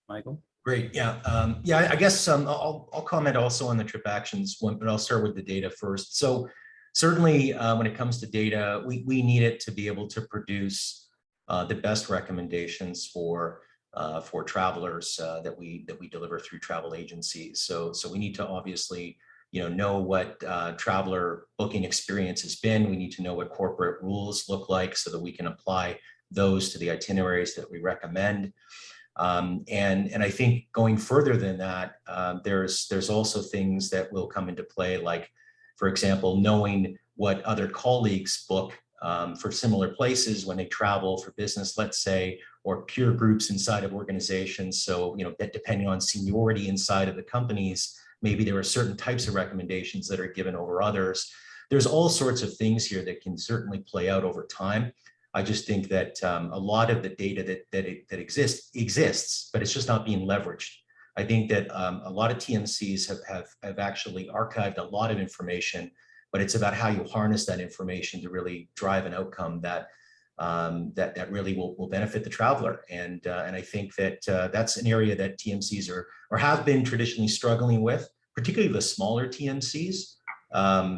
Michael? Great. Yeah. I guess I'll comment also on the Trip Actions one, but I'll start with the data first. So certainly when it comes to data, we need it to be able to produce the best recommendations for travelers that we deliver through travel agencies. So we need to obviously know what traveler booking experience has been. We need to know what corporate rules look like so that we can apply those to the itineraries that we recommend. And I think going further than that, there's also things that will come into play, like, for example, knowing what other colleagues book for similar places when they travel for business, let's say, or peer groups inside of organizations. So, that depending on seniority inside of the companies, maybe there are certain types of recommendations that are given over others. There's all sorts of things here that can certainly play out over time. I just think that a lot of the data that exists, but it's just not being leveraged. I think that a lot of TMCs have actually archived a lot of information, but it's about how you harness that information to really drive an outcome that really will benefit the traveler. And I think that that's an area that TMCs or have been traditionally struggling with, particularly the smaller TMCs,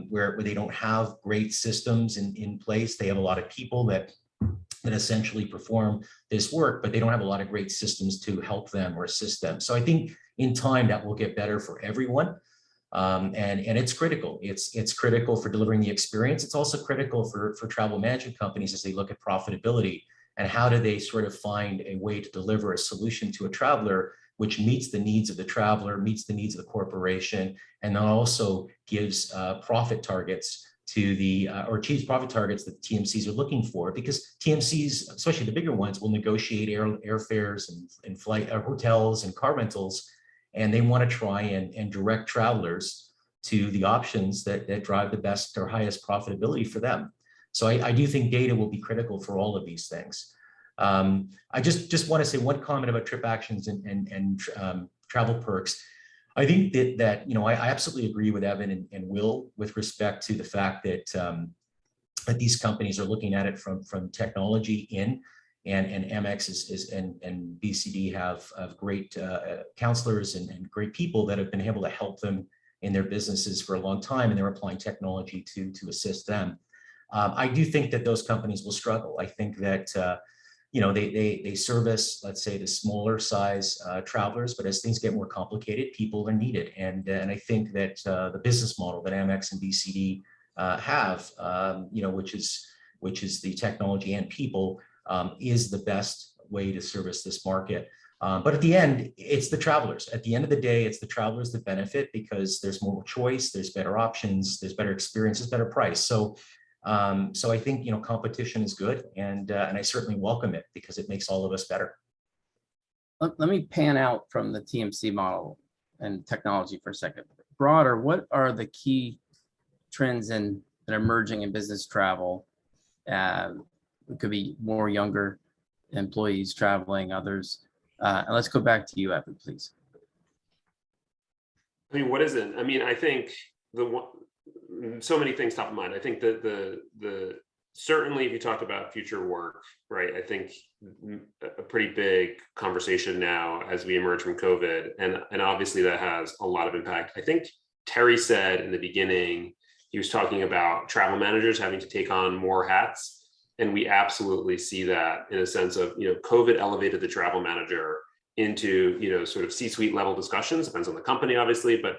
where they don't have great systems in place. They have a lot of people that essentially perform this work, but they don't have a lot of great systems to help them or assist them. So I think in time that will get better for everyone. And it's critical. It's critical for delivering the experience. It's also critical for travel management companies as they look at profitability and how do they sort of find a way to deliver a solution to a traveler which meets the needs of the traveler, meets the needs of the corporation, and then also gives profit targets to or achieves profit targets that TMCs are looking for, because TMCs, especially the bigger ones, will negotiate airfares and flight hotels and car rentals, and they want to try and direct travelers to the options that drive the best or highest profitability for them. So I do think data will be critical for all of these things. I just want to say one comment about trip actions and travel perks. I think that I absolutely agree with Evan and Will with respect to the fact that that these companies are looking at it from technology in, and Amex and BCD have great counselors and great people that have been able to help them in their businesses for a long time, and they're applying technology to assist them. I do think that those companies will struggle. I think that they service, let's say, the smaller size travelers, but as things get more complicated, people are needed. And I think that the business model that Amex and BCD have, which is the technology and people, is the best way to service this market. But at the end, it's the travelers. At the end of the day, it's the travelers that benefit because there's more choice, there's better options, there's better experiences, better price. So I think competition is good, and I certainly welcome it because it makes all of us better. Let me pan out from the TMC model and technology for a second. Broader, what are the key trends that are emerging in business travel? It could be more younger employees traveling, others. And let's go back to you, Evan, please. I mean, what is it? I mean, I think so many things top of mind. I think that the certainly if you talk about future work, right? I think a pretty big conversation now as we emerge from COVID, and obviously that has a lot of impact. I think Terry said in the beginning, he was talking about travel managers having to take on more hats. And we absolutely see that in a sense of, COVID elevated the travel manager into, sort of C-suite level discussions, depends on the company, obviously, but,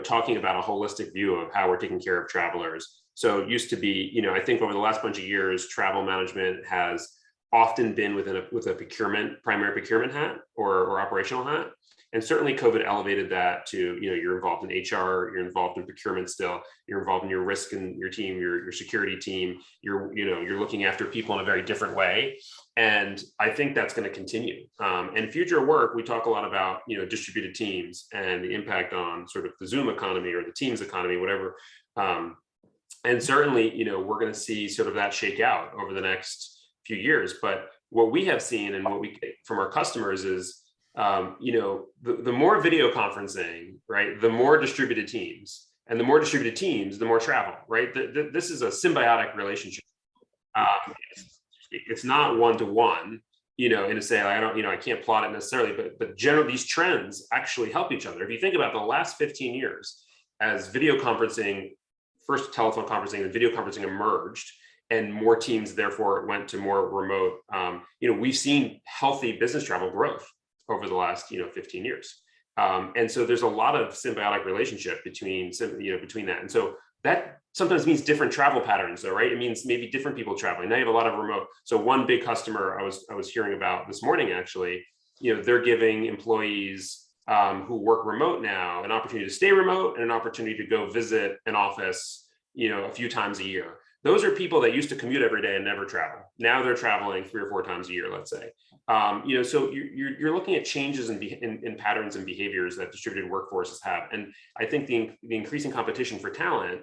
talking about a holistic view of how we're taking care of travelers. So it used to be, I think over the last bunch of years, travel management has often been with a primary procurement hat or operational hat. And certainly COVID elevated that to, you're involved in HR, you're involved in procurement still, you're involved in your risk and your team, your security team, you're looking after people in a very different way. And I think that's going to continue. And future work, we talk a lot about, distributed teams and the impact on sort of the Zoom economy or the Teams economy, whatever. And certainly, we're going to see sort of that shake out over the next few years. But what we have seen and what we get from our customers is, the more video conferencing, right, the more distributed teams, and the more distributed teams, the more travel, right? This is a symbiotic relationship. It's not one-to-one, and to say, I can't plot it necessarily, but generally these trends actually help each other. If you think about the last 15 years, as video conferencing, first telephone conferencing and video conferencing emerged, and more teams therefore went to more remote, we've seen healthy business travel growth over the last 15 years. And so there's a lot of symbiotic relationship between that. And so that sometimes means different travel patterns though, right? It means maybe different people traveling. Now you have a lot of remote. So one big customer I was hearing about this morning, actually, they're giving employees who work remote now an opportunity to stay remote and an opportunity to go visit an office, a few times a year. Those are people that used to commute every day and never travel. Now they're traveling 3 or 4 times a year, let's say. So you're looking at changes in patterns and behaviors that distributed workforces have. And I think the increasing competition for talent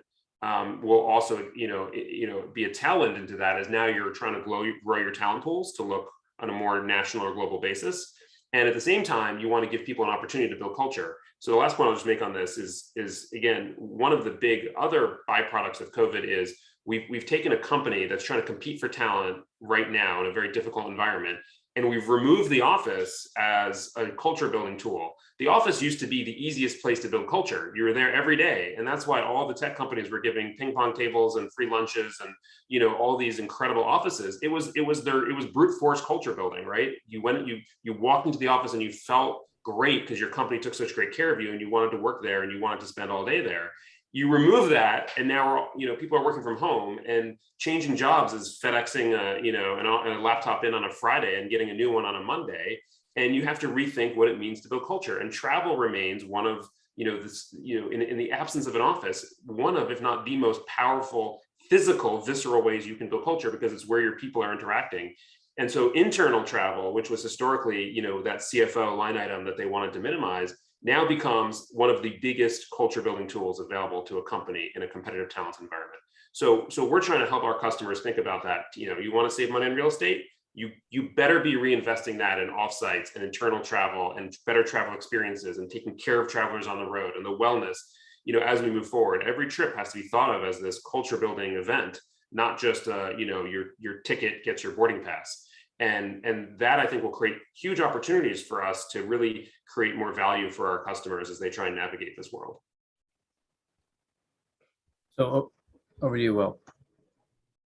will also, be a tailwind into that, as now you're trying to grow your talent pools to look on a more national or global basis. And at the same time, you want to give people an opportunity to build culture. So the last point I'll just make on this is again, one of the big other byproducts of COVID is we've taken a company that's trying to compete for talent right now in a very difficult environment, and we've removed the office as a culture building tool. The office used to be the easiest place to build culture. You were there every day. And that's why all the tech companies were giving ping pong tables and free lunches and, all these incredible offices. It was brute force culture building, right? You walked into the office and you felt great because your company took such great care of you and you wanted to work there and you wanted to spend all day there. You remove that, and now people are working from home, and changing jobs is FedExing a laptop in on a Friday and getting a new one on a Monday, and you have to rethink what it means to build culture. And travel remains one of in the absence of an office, one of, if not the most powerful physical, visceral ways you can build culture, because it's where your people are interacting. And so internal travel, which was historically that CFO line item that they wanted to minimize, now becomes one of the biggest culture building tools available to a company in a competitive talent environment. So we're trying to help our customers think about that. You want to save money on real estate, you better be reinvesting that in offsites and internal travel and better travel experiences and taking care of travelers on the road and the wellness. As we move forward, every trip has to be thought of as this culture building event, not just your ticket gets your boarding pass. And that, I think, will create huge opportunities for us to really create more value for our customers as they try and navigate this world. So over to you, Will.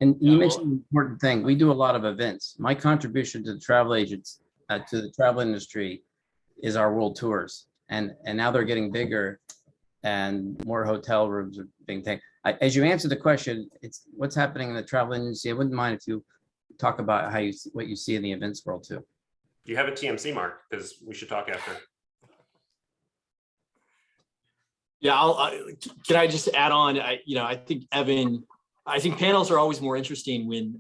And you mentioned an important thing. We do a lot of events. My contribution to the travel agents, to the travel industry, is our world tours. And now they're getting bigger and more hotel rooms are being taken. As you answer the question, it's what's happening in the travel industry. I wouldn't mind if you talk about what you see in the events world too. Do you have a TMC, Mark? Because we should talk after. Yeah, can I just add on? I think Evan, I think panels are always more interesting when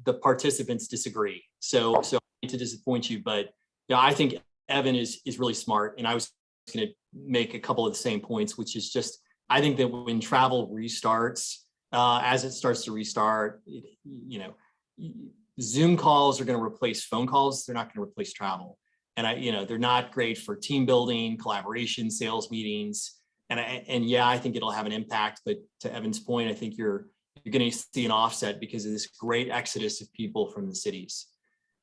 the participants disagree. So I hate to disappoint you, but I think Evan is really smart. And I was going to make a couple of the same points, which is just, I think that when travel restarts, as it starts to restart, Zoom calls are going to replace phone calls. They're not going to replace travel. And they're not great for team building, collaboration, sales meetings. And yeah, I think it'll have an impact. But to Evan's point, I think you're going to see an offset because of this great exodus of people from the cities.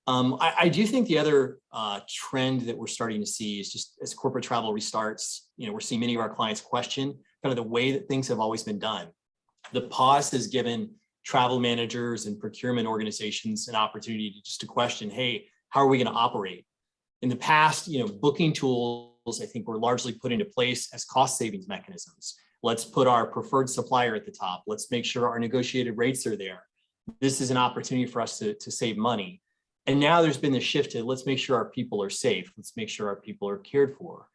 I do think the other trend that we're starting to see is just as corporate travel restarts, we're seeing many of our clients question kind of the way that things have always been done. The pause has given travel managers and procurement organizations an opportunity to question, hey, how are we going to operate? In the past, booking tools, I think, were largely put into place as cost savings mechanisms. Let's put our preferred supplier at the top. Let's make sure our negotiated rates are there. This is an opportunity for us to save money. And now there's been the shift to let's make sure our people are safe. Let's make sure our people are cared for.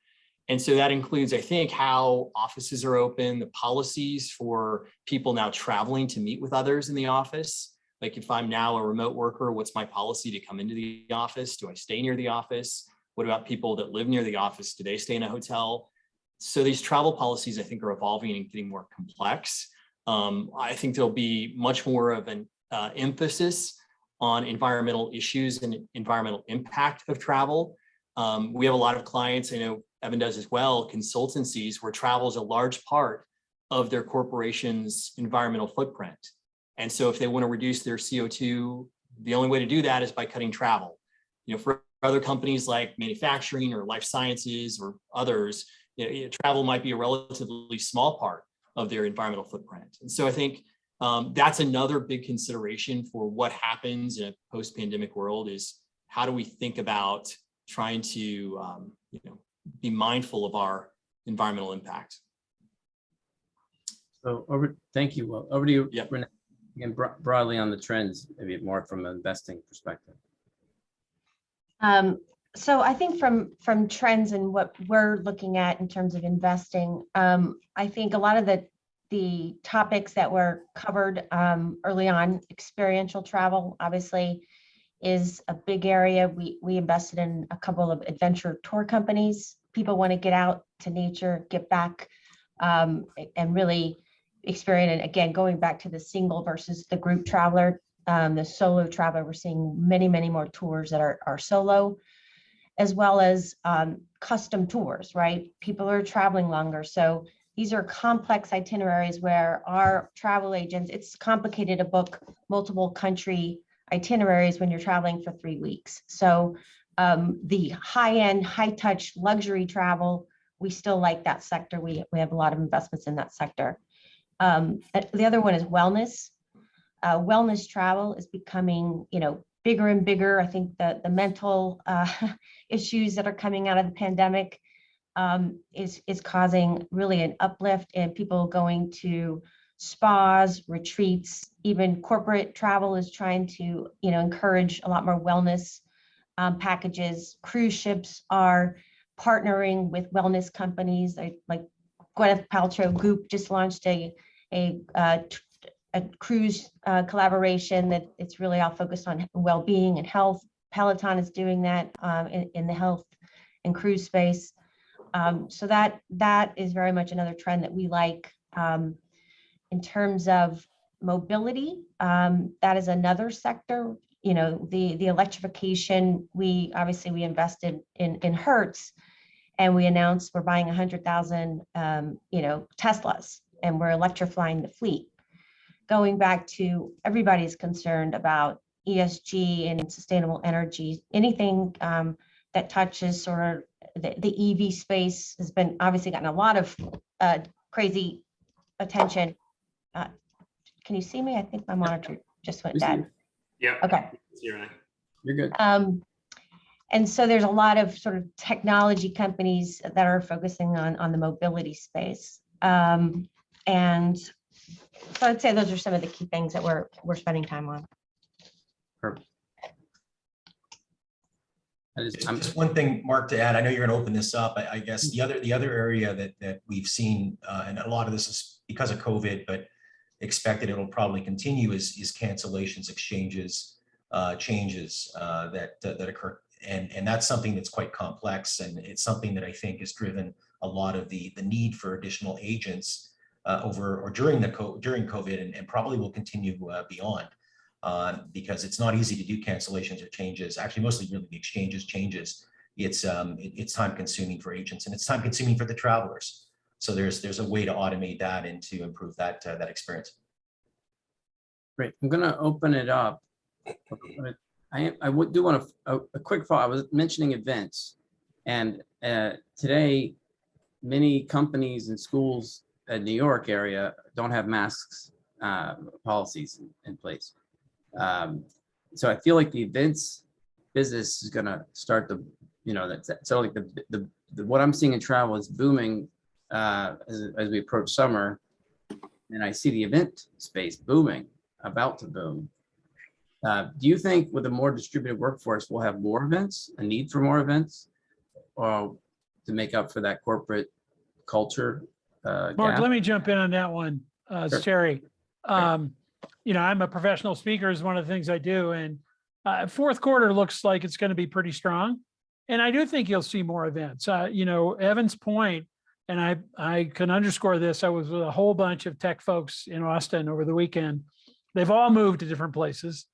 And so that includes, I think, how offices are open, the policies for people now traveling to meet with others in the office. Like if I'm now a remote worker, what's my policy to come into the office? Do I stay near the office? What about people that live near the office? Do they stay in a hotel? So these travel policies, I think, are evolving and getting more complex. I think there'll be much more of an emphasis on environmental issues and environmental impact of travel. We have a lot of clients, I know Evan does as well, consultancies where travel is a large part of their corporation's environmental footprint. And so if they want to reduce their CO2, the only way to do that is by cutting travel. For other companies like manufacturing or life sciences or others, travel might be a relatively small part of their environmental footprint. And so I think that's another big consideration for what happens in a post-pandemic world is how do we think about trying to be mindful of our environmental impact. So thank you. Well, over to you, Yep. Renee. Again, broadly on the trends, maybe more from an investing perspective. So I think from trends and what we're looking at in terms of investing, I think a lot of the topics that were covered early on, experiential travel obviously is a big area. We invested in a couple of adventure tour companies. People want to get out to nature, get back, and really experience. And again, going back to the single versus the group traveler, the solo traveler, we're seeing many more tours that are solo, as well as custom tours, right? People are traveling longer. So these are complex itineraries where our travel agents, it's complicated to book multiple country itineraries when you're traveling for 3 weeks. So the high-end, high-touch luxury travel, we still like that sector. We have a lot of investments in that sector. The other one is wellness. Wellness travel is becoming, bigger and bigger. I think that the mental issues that are coming out of the pandemic is causing really an uplift in people going to spas, retreats. Even corporate travel is trying to, encourage a lot more wellness packages. Cruise ships are partnering with wellness companies like Gwyneth Paltrow Goop just launched a cruise collaboration that it's really all focused on well-being and health. Peloton is doing that in the health and cruise space. So that is very much another trend that we like. In terms of mobility, that is another sector. The electrification, we invested in Hertz, and we announced we're buying 100,000 Teslas, and we're electrifying the fleet. Going back to everybody's concerned about ESG and sustainable energy, anything that touches sort of the EV space has been obviously gotten a lot of crazy attention. Can you see me? I think my monitor just went dead. Yeah. Okay. You're good. And so there's a lot of sort of technology companies that are focusing on the mobility space. And so I'd say those are some of the key things that we're spending time on. Perfect. Just one thing, Mark, to add. I know you're going to open this up. I guess the other area that we've seen, and a lot of this is because of COVID, but expected it'll probably continue, is cancellations, exchanges, changes that occur, and that's something that's quite complex, and it's something that I think has driven a lot of the need for additional agents during COVID, and probably will continue beyond. Because it's not easy to do cancellations or changes. Actually, mostly really the changes. It's time consuming for agents, and it's time consuming for the travelers. So there's a way to automate that and to improve that experience. Great. I'm going to open it up. I do want a quick thought. I was mentioning events, and today many companies and schools in New York area don't have masks policies in place. So I feel like the events business is going to start to, so like what I'm seeing in travel is booming as we approach summer, and I see the event space booming, about to boom. Do you think with a more distributed workforce, we'll have more events, a need for more events, or to make up for that corporate culture Mark, gap? let me jump in on that one. Sure. Terry. I'm a professional speaker is one of the things I do. And fourth quarter looks like it's going to be pretty strong. And I do think you'll see more events. Evan's point, and I can underscore this. I was with a whole bunch of tech folks in Austin over the weekend. They've all moved to different places,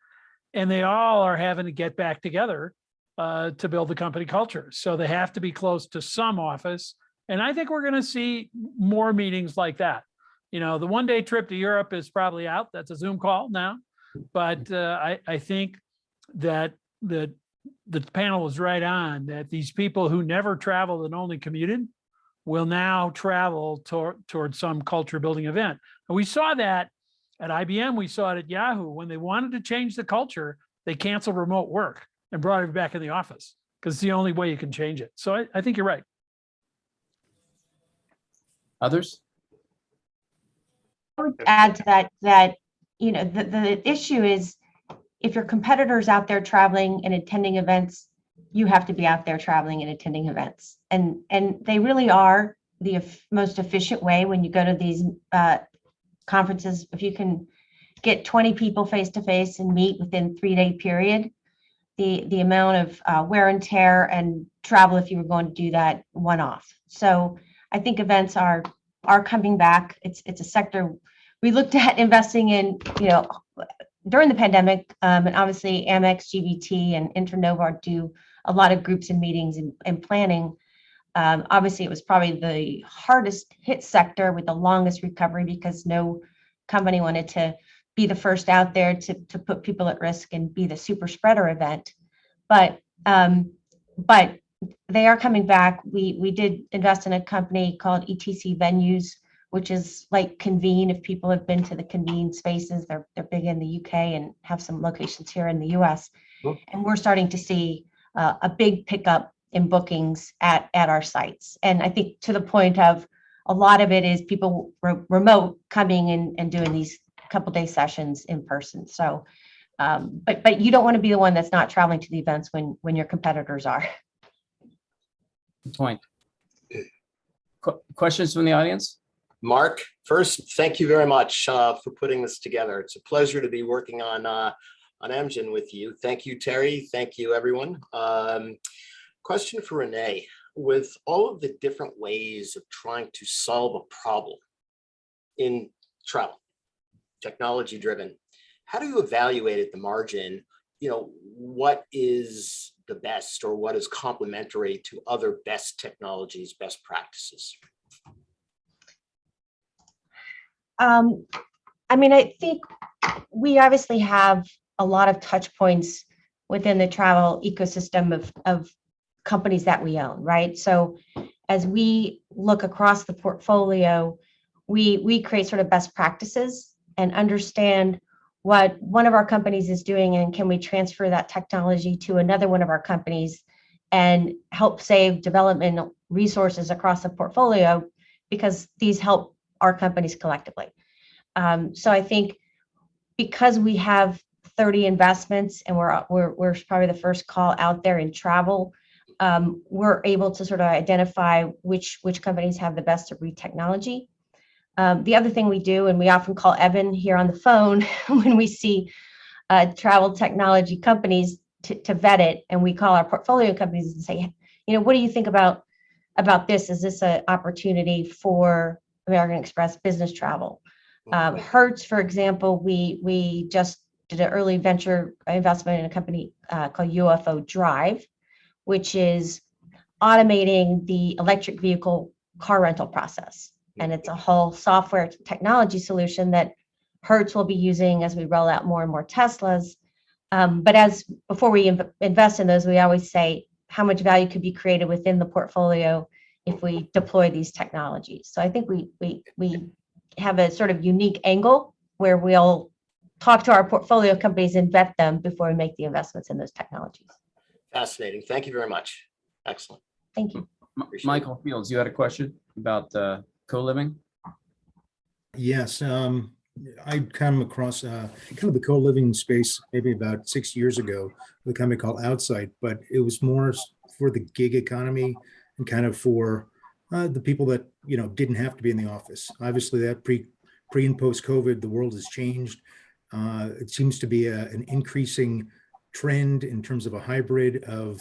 and they all are having to get back together to build the company culture. So they have to be close to some office. And I think we're going to see more meetings like that. The one-day trip to Europe is probably out. That's a Zoom call now. But I think that the panel was right on, that these people who never traveled and only commuted will now travel toward some culture building event. And we saw that at IBM. We saw it at Yahoo. When they wanted to change the culture, they canceled remote work and brought it back in the office because it's the only way you can change it. So I think you're right. Others? I would add to that, the issue is if your competitors out there traveling and attending events, you have to be out there traveling and attending events. And they really are the most efficient way when you go to these conferences. If you can get 20 people face to face and meet within 3-day period, the amount of wear and tear and travel if you were going to do that one off. So I think events are coming back. It's a sector we looked at investing in, during the pandemic, and obviously Amex, GBT, and Internova do a lot of groups and meetings and planning. Obviously, it was probably the hardest hit sector with the longest recovery because no company wanted to be the first out there to put people at risk and be the super spreader event. But they are coming back. We did invest in a company called ETC Venues, which is like Convene. If people have been to the Convene spaces, they're big in the UK and have some locations here in the US. Cool. And we're starting to see a big pickup in bookings at our sites. And I think to the point of a lot of it is people remote coming in and doing these couple-day sessions in person. So, but you don't want to be the one that's not traveling to the events when your competitors are. Good point. Questions from the audience? Mark, first, thank you very much for putting this together. It's a pleasure to be working on Amgen with you. Thank you, Terry. Thank you, everyone. Question for Renee. With all of the different ways of trying to solve a problem in travel, technology driven, how do you evaluate at the margin, what is the best or what is complementary to other best technologies, best practices? I think we obviously have a lot of touch points within the travel ecosystem of companies that we own, right? So as we look across the portfolio, we create sort of best practices and understand what one of our companies is doing and can we transfer that technology to another one of our companies and help save development resources across the portfolio because these help our companies collectively. So I think because we have 30 investments and we're probably the first call out there in travel, we're able to sort of identify which companies have the best of breed technology. The other thing we do, and we often call Evan here on the phone when we see travel technology companies to vet it, and we call our portfolio companies and say, what do you think about this? Is this an opportunity for American Express business travel? Hertz, for example, we just did an early venture investment in a company called UFO Drive, which is automating the electric vehicle car rental process. And it's a whole software technology solution that Hertz will be using as we roll out more and more Teslas. But before we invest in those, we always say how much value could be created within the portfolio if we deploy these technologies. So I think we have a sort of unique angle where we'll talk to our portfolio companies and vet them before we make the investments in those technologies. Fascinating. Thank you very much. Excellent. Thank you. Michael Fields, you had a question about co-living? Yes, I come across kind of the co-living space maybe about 6 years ago with a company called Outside, but it was more for the gig economy and kind of for the people that didn't have to be in the office. Obviously, that pre and post COVID, the world has changed. It seems to be an increasing trend in terms of a hybrid of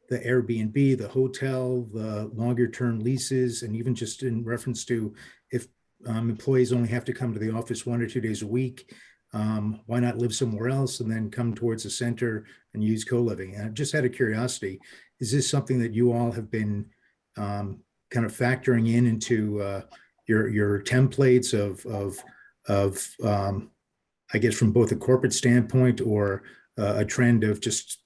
the Airbnb, the hotel, the longer term leases, and even just in reference to if employees only have to come to the office 1 or 2 days a week, why not live somewhere else and then come towards the center and use co-living? And just out of curiosity, is this something that you all have been kind of factoring into your templates of I guess from both a corporate standpoint or a trend of just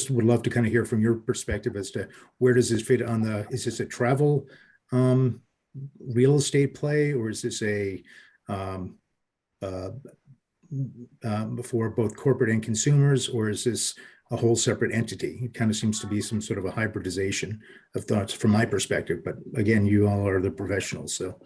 would love to kind of hear from your perspective as to where does this fit on is this a travel real estate play, or is this for both corporate and consumers, or is this a whole separate entity. It kind of seems to be some sort of a hybridization of thoughts from my perspective. But again, you all are the professionals, so.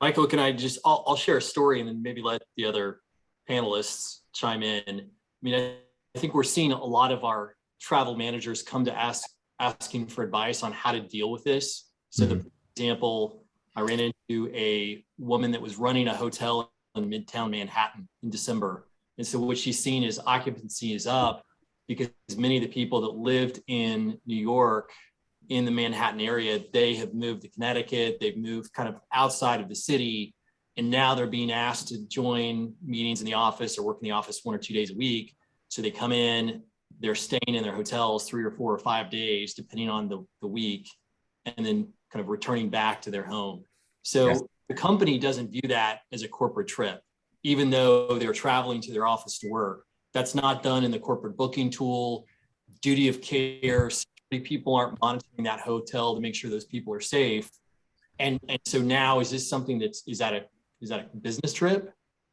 Michael, can I I'll share a story and then maybe let the other panelists chime in. I mean, I think we're seeing a lot of our travel managers come to asking for advice on how to deal with this. So the example, I ran into a woman that was running a hotel in Midtown Manhattan in December. And so what she's seen is occupancy is up because many of the people that lived in New York in the Manhattan area, they have moved to Connecticut, they've moved kind of outside of the city, and now they're being asked to join meetings in the office or work in the office 1 or 2 days a week. So they come in, they're staying in their hotels 3 or 4 or 5 days, depending on the week, and then kind of returning back to their home. So yes. The company doesn't view that as a corporate trip, even though they're traveling to their office to work. That's not done in the corporate booking tool. Duty of care, people aren't monitoring that hotel to make sure those people are safe. And so now, is this something is that a business trip,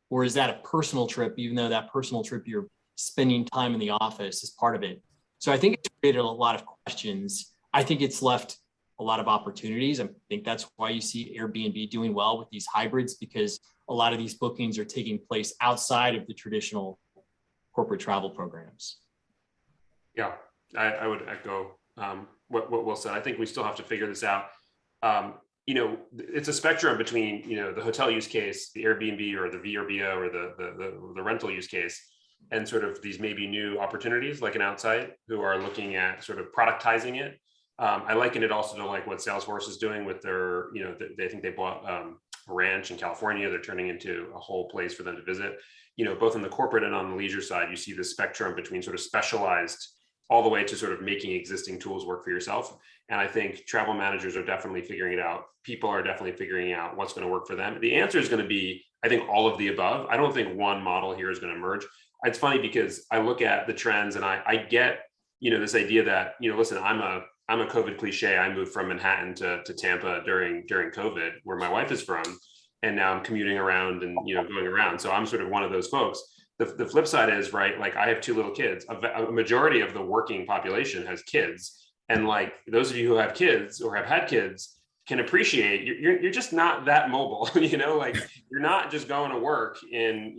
or is that a personal trip, even though that personal trip you're spending time in the office is part of it? So I think it's created a lot of questions. I think it's left a lot of opportunities. I think that's why you see Airbnb doing well with these hybrids, because a lot of these bookings are taking place outside of the traditional corporate travel programs. Yeah, I would echo what Will said. I think we still have to figure this out. It's a spectrum between, the hotel use case, the Airbnb or the VRBO or the rental use case, and sort of these maybe new opportunities like an Outside, who are looking at sort of productizing it. I liken it also to like what Salesforce is doing with their, they think they bought a ranch in California. They're turning into a whole place for them to visit. Both on the corporate and on the leisure side, you see this spectrum between sort of specialized all the way to sort of making existing tools work for yourself. And I think travel managers are definitely figuring it out. People are definitely figuring out what's going to work for them. The answer is going to be, I think, all of the above. I don't think one model here is going to emerge. It's funny because I look at the trends and I get, this idea that, listen, I'm a COVID cliche. I moved from Manhattan to Tampa during COVID, where my wife is from. And now I'm commuting around and, going around. So I'm sort of one of those folks. The flip side is, right, like I have 2 little kids. A majority of the working population has kids. And like those of you who have kids or have had kids can appreciate you're just not that mobile, like you're not just going to work in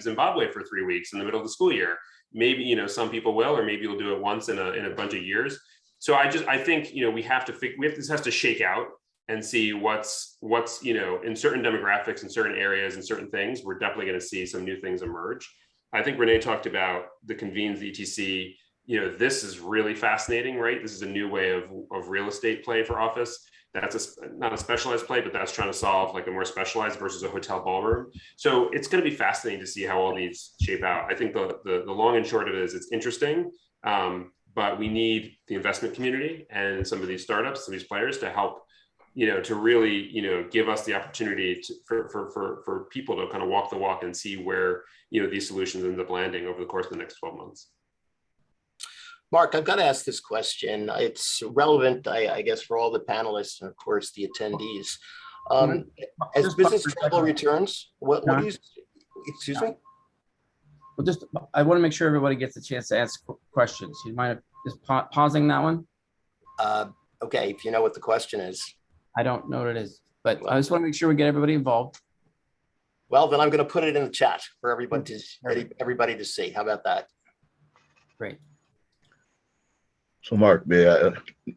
Zimbabwe for 3 weeks in the middle of the school year. Maybe, some people will, or maybe you'll do it once in a bunch of years. So I think, this has to shake out and see what's in certain demographics, in certain areas, and certain things. We're definitely going to see some new things emerge. I think Renee talked about the convenes, the ETC. This is really fascinating, right? This is a new way of real estate play for office. That's not a specialized play, but that's trying to solve like a more specialized versus a hotel ballroom. So it's going to be fascinating to see how all these shape out. I think the long and short of it is it's interesting, but we need the investment community and some of these startups, some of these players to help, to really, give us the opportunity for people to kind of walk the walk and see where, these solutions end up landing over the course of the next 12 months. Mark, I've got to ask this question. It's relevant, I guess, for all the panelists and of course the attendees. As business travel returns, what do you, excuse me? Well, I want to make sure everybody gets a chance to ask questions. You mind just pausing that one? Okay, if you know what the question is. I don't know what it is, but I just want to make sure we get everybody involved. Well, then I'm going to put it in the chat for everybody to see. How about that? Great. So, Mark,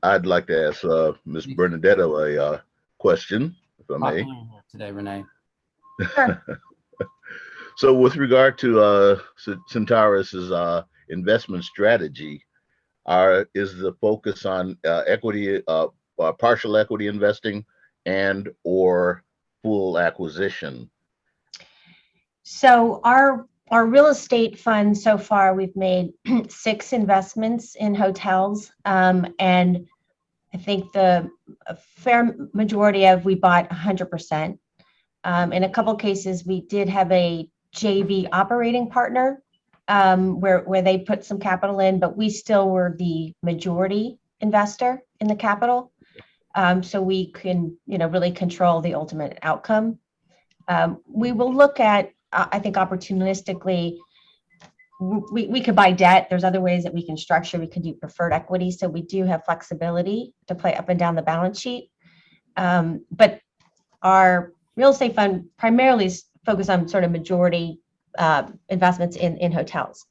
I'd like to ask Ms. Benedetto a question, if I may. Today, Renee. Sure. So, with regard to Centaurus's investment strategy, is the focus on equity, partial equity investing, and or full acquisition? So our real estate fund so far, we've made 6 investments in hotels. And I think a fair majority we bought 100%. In a couple cases, we did have a JV operating partner where they put some capital in, but we still were the majority investor in the capital. So we can, really control the ultimate outcome. We will look at, I think opportunistically, we could buy debt. There's other ways that we can structure. We could do preferred equity. So we do have flexibility to play up and down the balance sheet. But our real estate fund primarily is focused on sort of majority investments in hotels.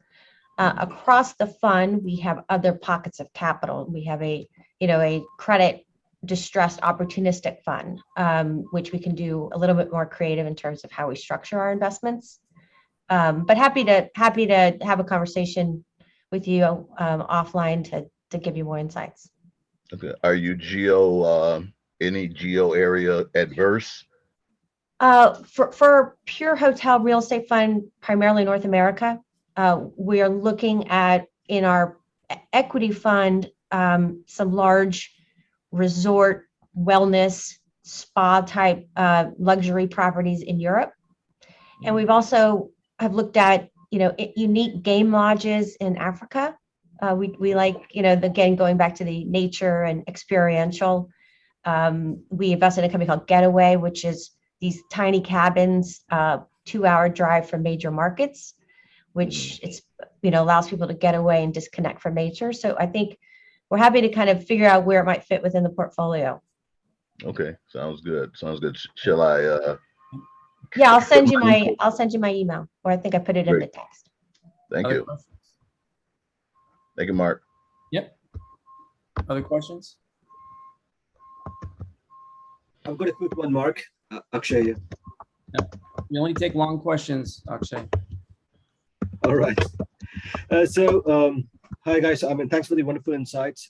Across the fund, we have other pockets of capital. We have a credit distressed opportunistic fund, which we can do a little bit more creative in terms of how we structure our investments. But happy to have a conversation with you offline to give you more insights. Okay. Are you any geo area adverse? For pure hotel real estate fund, primarily North America, we are looking at in our equity fund some large resort wellness spa type luxury properties in Europe, and we've also have looked at unique game lodges in Africa. We like again going back to the nature and experiential. We invested in a company called Getaway, which is these tiny cabins, 2-hour drive from major markets, which it's allows people to get away and disconnect from nature. So I think we're happy to kind of figure out where it might fit within the portfolio. Okay, sounds good. Shall I? Yeah, I'll send you my email, or I think I put it in the text. Thank Other you. questions? Thank you, Mark. Yep. Other questions? I've got a quick one, Mark. Akshay here. We only take long questions, Akshay. All right. Hi guys. Thanks for the wonderful insights.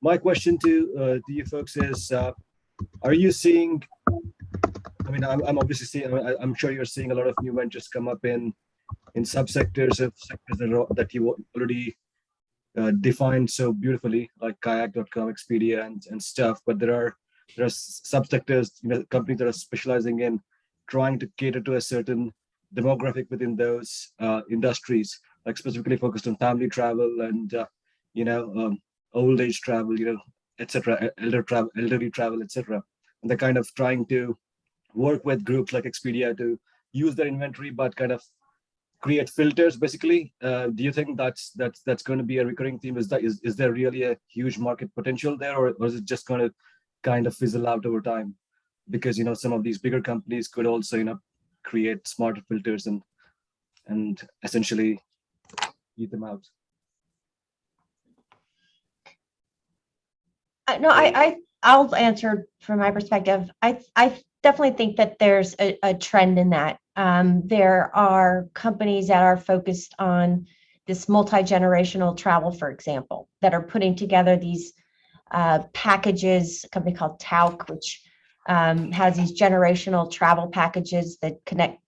My question to you folks is, are you seeing? I'm obviously seeing. I'm sure you're seeing a lot of new ventures come up in subsectors of sectors that you already defined so beautifully, like Kayak.com, Expedia, and stuff. But there are subsectors, companies that are specializing in trying to cater to a certain demographic within those industries, like specifically focused on family travel and old age travel, etc., elderly travel, etc. And they're kind of trying to work with groups like Expedia to use their inventory, but kind of create filters. Basically, do you think that's going to be a recurring theme? Is there really a huge market potential there, or is it just going to kind of fizzle out over time? Because some of these bigger companies could also create smarter filters and essentially eat them out. No, I'll answer from my perspective. I definitely think that there's a trend in that. There are companies that are focused on this multi-generational travel, for example, that are putting together these packages. A company called Tauk, which has these generational travel packages that connect,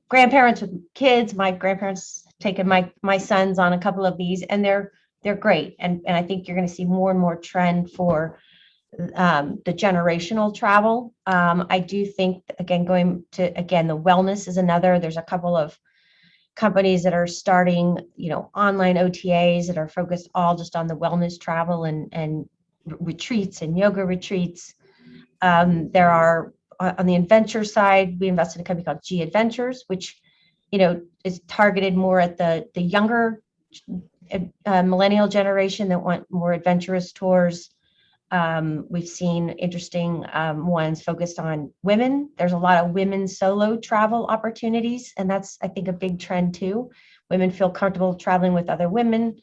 grandparents with kids. My grandparents taken my sons on a couple of these, and they're great. And I think you're going to see more and more trend for the generational travel. I do think, again, the wellness is another. There's a couple of companies that are starting, online OTAs that are focused all just on the wellness travel and retreats and yoga retreats. There are, on the adventure side, we invested in a company called G Adventures, which, is targeted more at the younger millennial generation that want more adventurous tours. We've seen interesting ones focused on women. There's a lot of women solo travel opportunities, and that's, I think, a big trend too. Women feel comfortable traveling with other women.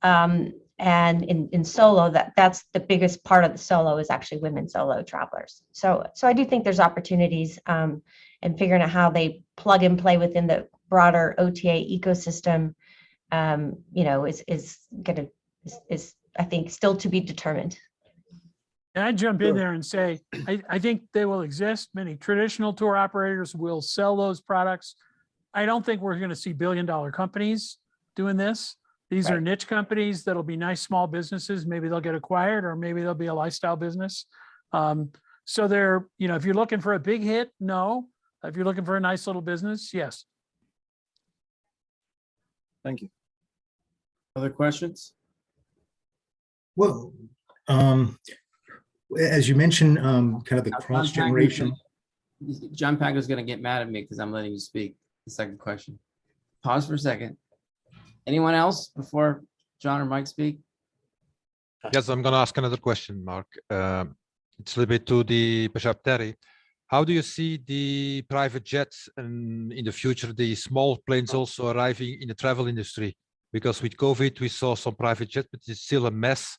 And in solo, that's the biggest part of the solo is actually women solo travelers. So I do think there's opportunities in figuring out how they plug and play within the broader OTA ecosystem. Is I think still to be determined. And I jump in there and say, I think they will exist. Many traditional tour operators will sell those products. I don't think we're going to see billion-dollar companies doing this. These are niche companies that'll be nice small businesses. Maybe they'll get acquired, or maybe they'll be a lifestyle business. So they're, if you're looking for a big hit, no. If you're looking for a nice little business, yes. Thank you. Other questions? Well, as you mentioned, kind of the cross generation. John Packer's going to get mad at me because I'm letting you speak. The second question. Pause for a second. Anyone else before John or Mike speak? Yes, I'm going to ask another question, Mark. It's a little bit to the Bishop Terry. How do you see the private jets and in the future, the small planes also arriving in the travel industry? Because with COVID, we saw some private jets, but it's still a mess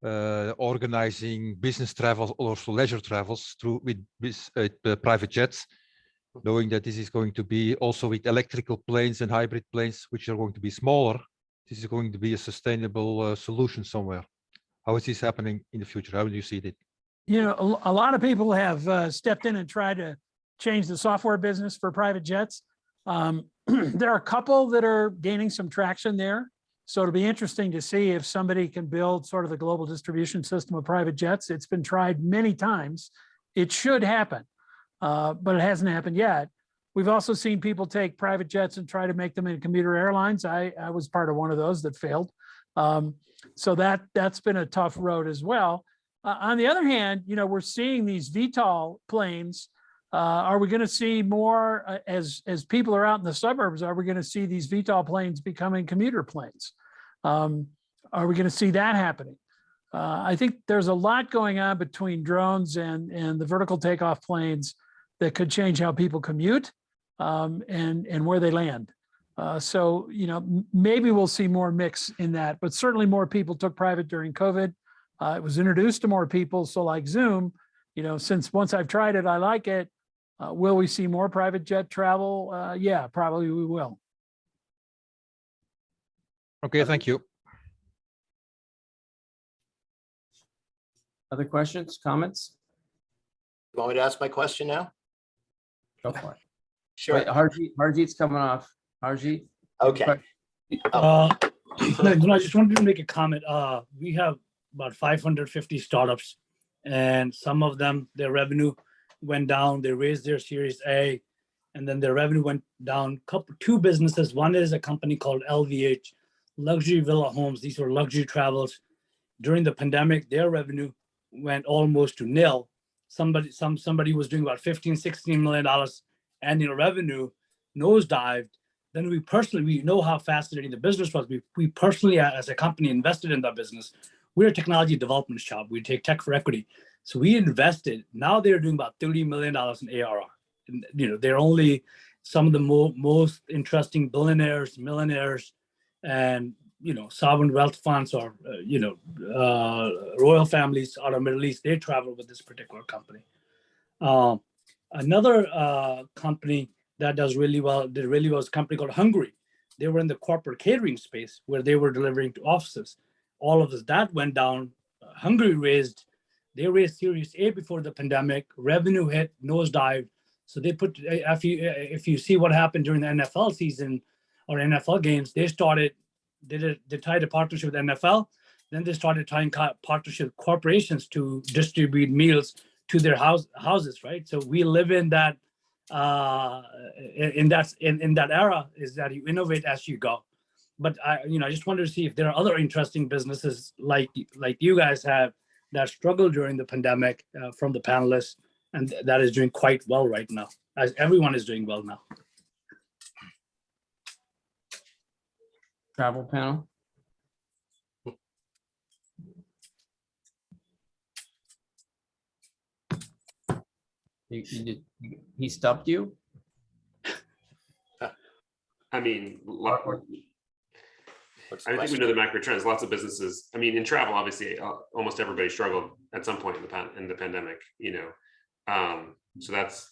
organizing business travel or also leisure travels through with private jets, knowing that this is going to be also with electrical planes and hybrid planes, which are going to be smaller. This is going to be a sustainable solution somewhere. How is this happening in the future? How do you see it? You know, a lot of people have stepped in and tried to change the software business for private jets. There are a couple that are gaining some traction there. So it'll be interesting to see if somebody can build sort of the global distribution system of private jets. It's been tried many times. It should happen, but it hasn't happened yet. We've also seen people take private jets and try to make them into commuter airlines. I was part of one of those that failed. So that's been a tough road as well. On the other hand, you know, we're seeing these VTOL planes. Are we going to see more as people are out in the suburbs? Are we going to see these VTOL planes becoming commuter planes? Are we going to see that happening? I think there's a lot going on between drones and the vertical takeoff planes that could change how people commute and where they land. So, you know, maybe we'll see more mix in that, but certainly more people took private during COVID. It was introduced to more people. So like Zoom, you know, since once I've tried it, I like it. Will we see more private jet travel? Yeah, probably we will. Okay, thank you. Other questions, comments? You want me to ask my question now? Go for it. Sure. Wait, Harjeet's coming off. Harjeet? Okay. No, I just wanted to make a comment. We have about 550 startups, and some of them, their revenue went down. They raised their Series A, and then their revenue went down. Two businesses. One is a company called LVH, Luxury Villa Homes. These were luxury travels. During the pandemic, their revenue went almost to nil. Somebody was doing about $15-16 million annual revenue, nosedived. Then we know how fascinating the business was. We personally, as a company, invested in that business. We're a technology development shop. We take tech for equity. So we invested. Now they're doing about $30 million in ARR. And, you know, they're only some of the most interesting billionaires, millionaires, and, you know, sovereign wealth funds or, royal families out of Middle East. They travel with this particular company. Another company that did really well is a company called Hungary. They were in the corporate catering space where they were delivering to offices. All of this, that went down. Hungary raised Series A before the pandemic. Revenue hit, nosedived. So they put, if you see what happened during the NFL season or NFL games, they tied a partnership with NFL. Then they started tying partnership with corporations to distribute meals to their houses, right? So we live in that in that era, is that you innovate as you go. But I just wanted to see if there are other interesting businesses like you guys have that struggled during the pandemic from the panelists, and that is doing quite well right now, as everyone is doing well now. Travel panel. He stumped you? I mean, I think we know the macro trends. Lots of businesses. I mean, in travel, obviously, almost everybody struggled at some point in the pandemic. You know, so that's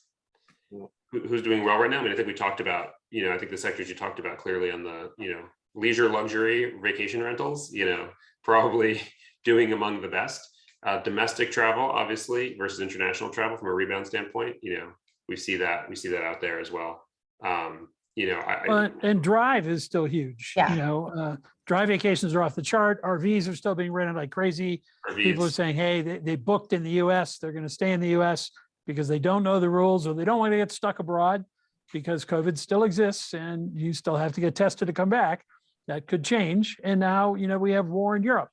who's doing well right now. I mean, I think we talked about. You know, I think the sectors you talked about clearly on the leisure, luxury, vacation rentals. You know, probably doing among the best. Domestic travel, obviously, versus international travel from a rebound standpoint. You know, we see that out there as well. And drive is still huge. Yeah. Drive vacations are off the chart. RVs are still being rented like crazy. People are saying, hey, they booked in the US. They're going to stay in the US because they don't know the rules or they don't want to get stuck abroad because COVID still exists and you still have to get tested to come back. That could change. And now, we have war in Europe.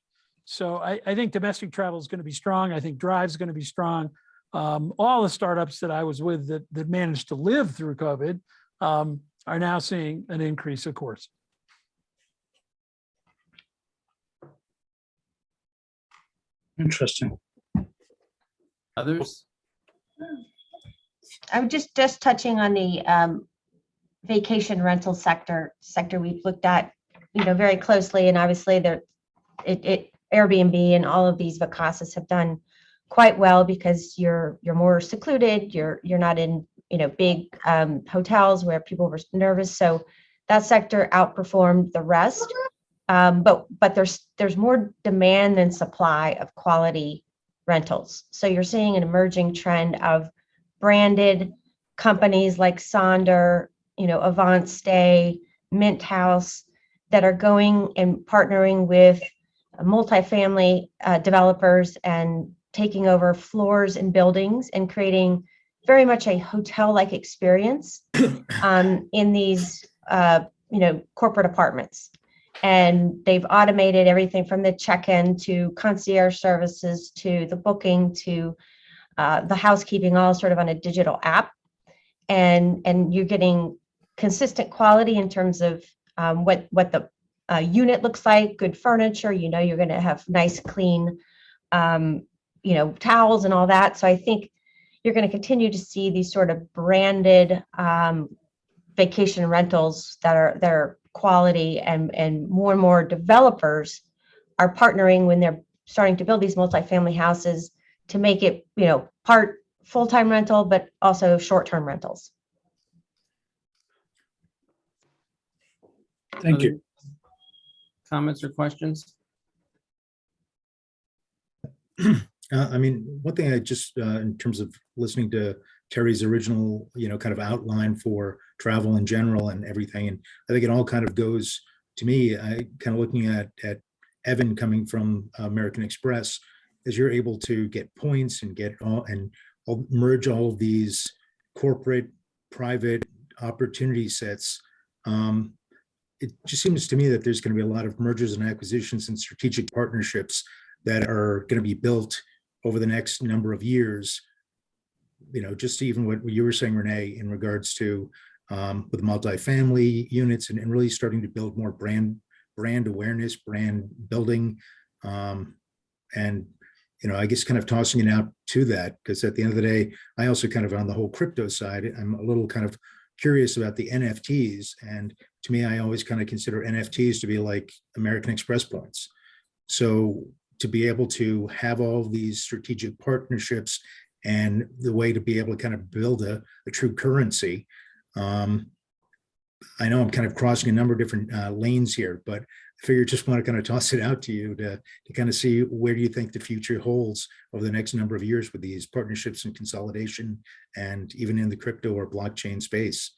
So I think domestic travel is going to be strong. I think drive is going to be strong. All the startups that I was with that managed to live through COVID, are now seeing an increase, of course. Interesting. Others? I'm just touching on the vacation rental sector we've looked at, very closely, and obviously Airbnb and all of these Vicases have done quite well because you're more secluded. You're not in big hotels where people were nervous. So that sector outperformed the rest. But there's more demand than supply of quality rentals. So you're seeing an emerging trend of branded companies like Sonder, Avant Stay, Mint House, that are going and partnering with multifamily developers and taking over floors and buildings and creating very much a hotel-like experience in these corporate apartments. And they've automated everything from the check-in to concierge services to the booking to the housekeeping, all sort of on a digital app. And you're getting consistent quality in terms of what the unit looks like, good furniture, you're going to have nice, clean, towels and all that. So I think you're going to continue to see these sort of branded vacation rentals that are quality, and more developers are partnering when they're starting to build these multifamily houses to make it, part full-time rental, but also short-term rentals. Thank you. Comments or questions? One thing I just, in terms of listening to Terry's original, kind of outline for travel in general and everything, and I think it all kind of goes to me, I kind of looking at Evan coming from American Express, as you're able to get points and merge all of these corporate, private opportunity sets. It just seems to me that there's going to be a lot of mergers and acquisitions and strategic partnerships that are going to be built over the next number of years. Just even what you were saying, Renee, in regards to with multifamily units and really starting to build more brand awareness, brand building. And I guess kind of tossing it out to that, because at the end of the day, I also kind of on the whole crypto side, I'm a little kind of curious about the NFTs. And to me, I always kind of consider NFTs to be like American Express points. So to be able to have all of these strategic partnerships and the way to be able to kind of build a true currency. I know I'm kind of crossing a number of different lanes here, but I figure just want to kind of toss it out to you to kind of see where do you think the future holds over the next number of years with these partnerships and consolidation, and even in the crypto or blockchain space.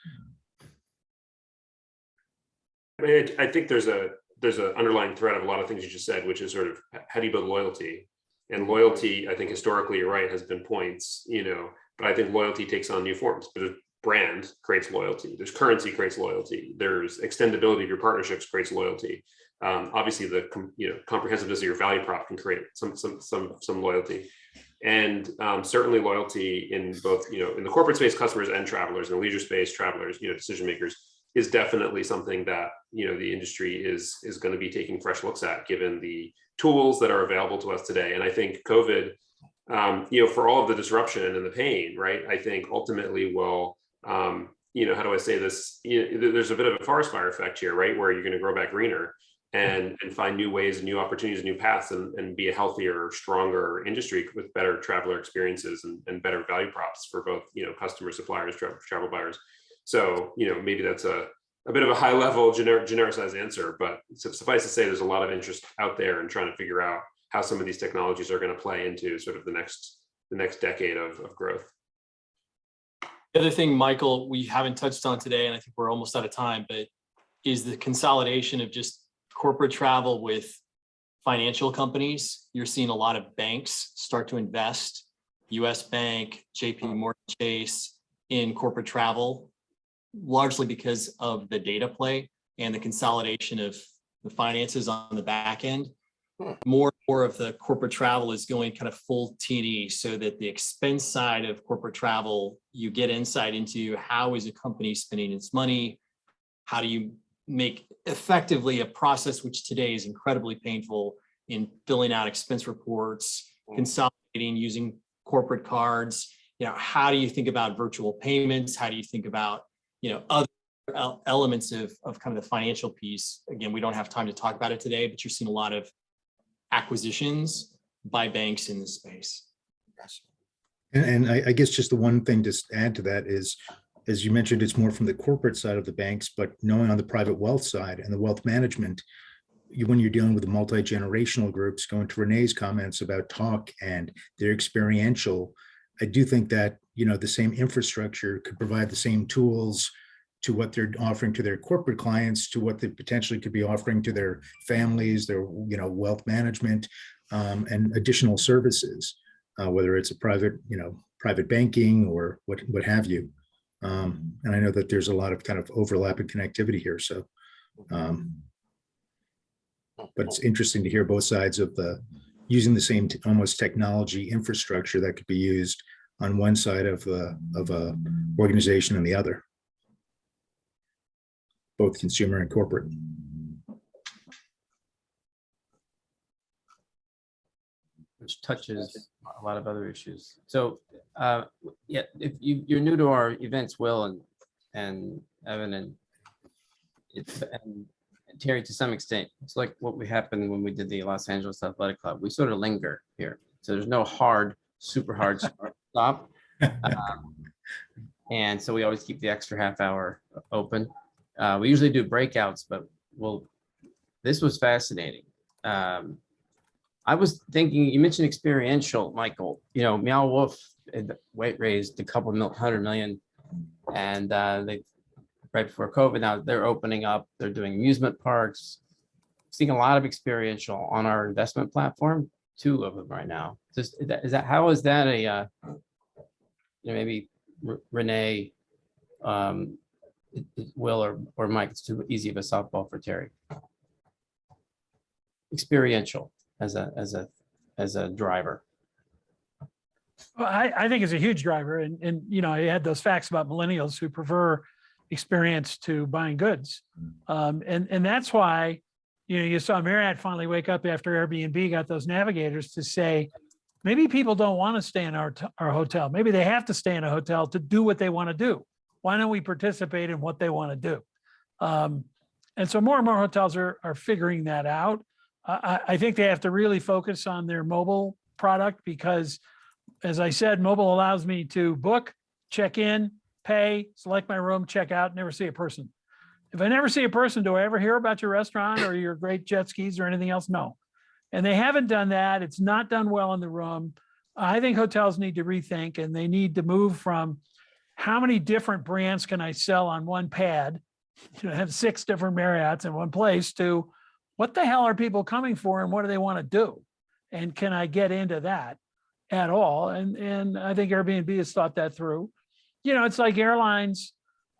I think there's an underlying thread of a lot of things you just said, which is sort of how do you build loyalty? And loyalty, I think historically, you're right, has been points, but I think loyalty takes on new forms. But brand creates loyalty. There's currency creates loyalty. There's extendability of your partnerships creates loyalty. Obviously, the comprehensiveness of your value prop can create some loyalty, and certainly loyalty in both in the corporate space, customers and travelers, in the leisure space, travelers, decision makers, is definitely something that the industry is going to be taking fresh looks at, given the tools that are available to us today. And I think COVID, for all of the disruption and the pain, right? I think ultimately will, how do I say this? There's a bit of a forest fire effect here, right? Where you're going to grow back greener and find new ways and new opportunities and new paths and be a healthier, stronger industry with better traveler experiences and better value props for both, customers, suppliers, travel buyers. So, maybe that's a bit of a high level genericized answer, but suffice to say, there's a lot of interest out there in trying to figure out how some of these technologies are going to play into sort of the next decade of growth. The other thing, Michael, we haven't touched on today, and I think we're almost out of time, but is the consolidation of just corporate travel with financial companies. You're seeing a lot of banks start to invest, US Bank, JP Morgan Chase, in corporate travel, largely because of the data play and the consolidation of the finances on the back end. More and more of the corporate travel is going kind of full T&E, so that the expense side of corporate travel, you get insight into how is a company spending its money, how do you make effectively a process which today is incredibly painful in filling out expense reports, consolidating, using corporate cards. How do you think about virtual payments? How do you think about, other elements of kind of the financial piece? Again, we don't have time to talk about it today, but you're seeing a lot of acquisitions by banks in this space. And I guess just the one thing to add to that is, as you mentioned, it's more from the corporate side of the banks, but knowing on the private wealth side and the wealth management, when you're dealing with the multi-generational groups, going to Renee's comments about talk and their experiential, I do think that, the same infrastructure could provide the same tools to what they're offering to their corporate clients, to what they potentially could be offering to their families, their, wealth management, and additional services, whether it's a private banking or what have you. And I know that there's a lot of kind of overlap and connectivity here. So, but it's interesting to hear both sides of using the same almost technology infrastructure that could be used on one side of a organization and the other, both consumer and corporate. Which touches a lot of other issues. So, yeah, if you're new to our events, Will and Evan and Terry, to some extent, it's like what we happened when we did the Los Angeles Athletic Club. We sort of linger here, so there's no super hard stop, and so we always keep the extra half hour open. We usually do breakouts, but this was fascinating. I was thinking, you mentioned experiential, Michael. Meow Wolf raised a couple $100 million, and they right before COVID. Now they're opening up. They're doing amusement parks. Seeing a lot of experiential on our investment platform. 2 of them right now. How is that a maybe Renee, Will or Mike? It's too easy of a softball for Terry. Experiential as a driver. Well, I think it's a huge driver, and I had those facts about millennials who prefer experience to buying goods, and that's why you saw Marriott finally wake up after Airbnb got those navigators to say maybe people don't want to stay in our hotel, maybe they have to stay in a hotel to do what they want to do. Why don't we participate in what they want to do? And so more and more hotels are figuring that out. I think they have to really focus on their mobile product because, as I said, mobile allows me to book, check in, pay, select my room, check out, never see a person. If I never see a person, do I ever hear about your restaurant or your great jet skis or anything else? No. And they haven't done that. It's not done well in the room. I think hotels need to rethink, and they need to move from how many different brands can I sell on one pad, have 6 different Marriotts in one place, to what the hell are people coming for and what do they want to do? And can I get into that at all? And I think Airbnb has thought that through. It's like airlines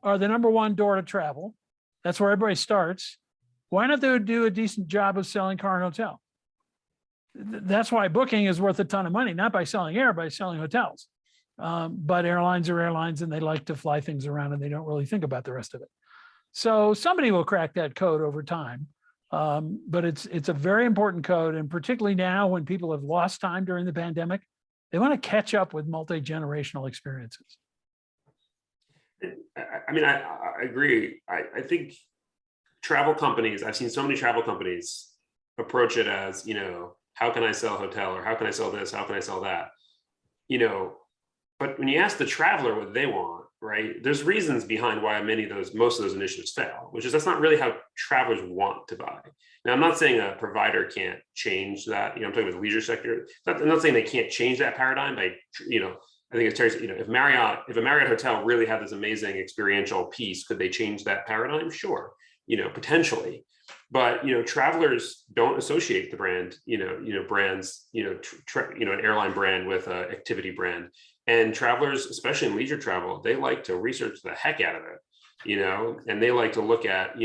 are the #1 door to travel. That's where everybody starts. Why not they do a decent job of selling car and hotel? That's why booking is worth a ton of money, not by selling air, by selling hotels. But airlines are airlines, and they like to fly things around, and they don't really think about the rest of it. So somebody will crack that code over time. But it's a very important code, and particularly now when people have lost time during the pandemic, they want to catch up with multi-generational experiences. I agree. I think travel companies, I've seen so many travel companies approach it as, how can I sell a hotel, or how can I sell this? How can I sell that? But when you ask the traveler what they want, right, there's reasons behind why most of those initiatives fail, which is that's not really how travelers want to buy. Now, I'm not saying a provider can't change that. I'm talking about the leisure sector. I'm not saying they can't change that paradigm by, I think it's Terry, if a Marriott hotel really had this amazing experiential piece, could they change that paradigm? Sure, potentially. But travelers don't associate the brand, brands, an airline brand with an activity brand. And travelers, especially in leisure travel, they like to research the heck out of it, and they like to look at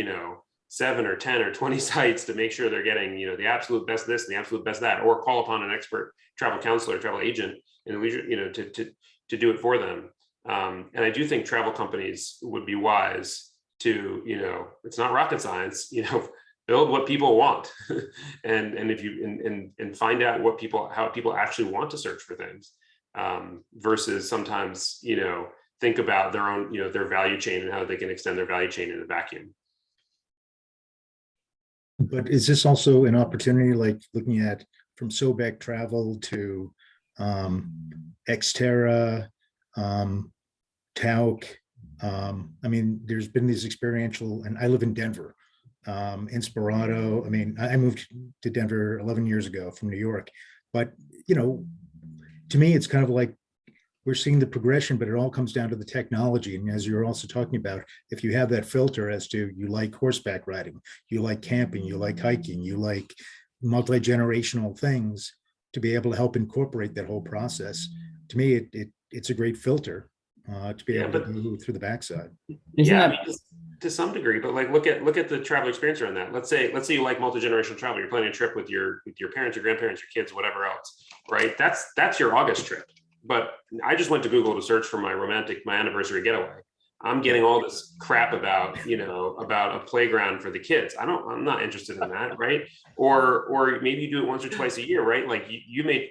7 or 10 or 20 sites to make sure they're getting the absolute best this and the absolute best that, or call upon an expert travel counselor, travel agent in leisure, to do it for them. And I do think travel companies would be wise to, it's not rocket science, build what people want and if you and find out how people actually want to search for things, versus sometimes, think about their own, their value chain and how they can extend their value chain in a vacuum. But is this also an opportunity, like looking at from Bcd Travel to Xterra, Tauk? I mean, there's been these experiential, and I live in Denver, Inspirato. I mean, I moved to Denver 11 years ago from New York, but to me, it's kind of like we're seeing the progression, but it all comes down to the technology. And as you're also talking about, if you have that filter as to you like horseback riding, you like camping, you like hiking, you like multi-generational things, to be able to help incorporate that whole process, to me, it's a great filter to be able to move through the backside. To some degree, but like look at the travel experience around that. Let's say you like multi-generational travel. You're planning a trip with your parents, your grandparents, your kids, whatever else, right? That's your August trip. But I just went to Google to search for my anniversary getaway. I'm getting all this crap about a playground for the kids. I'm not interested in that, right? Or maybe you do it once or twice a year, right? Like you may,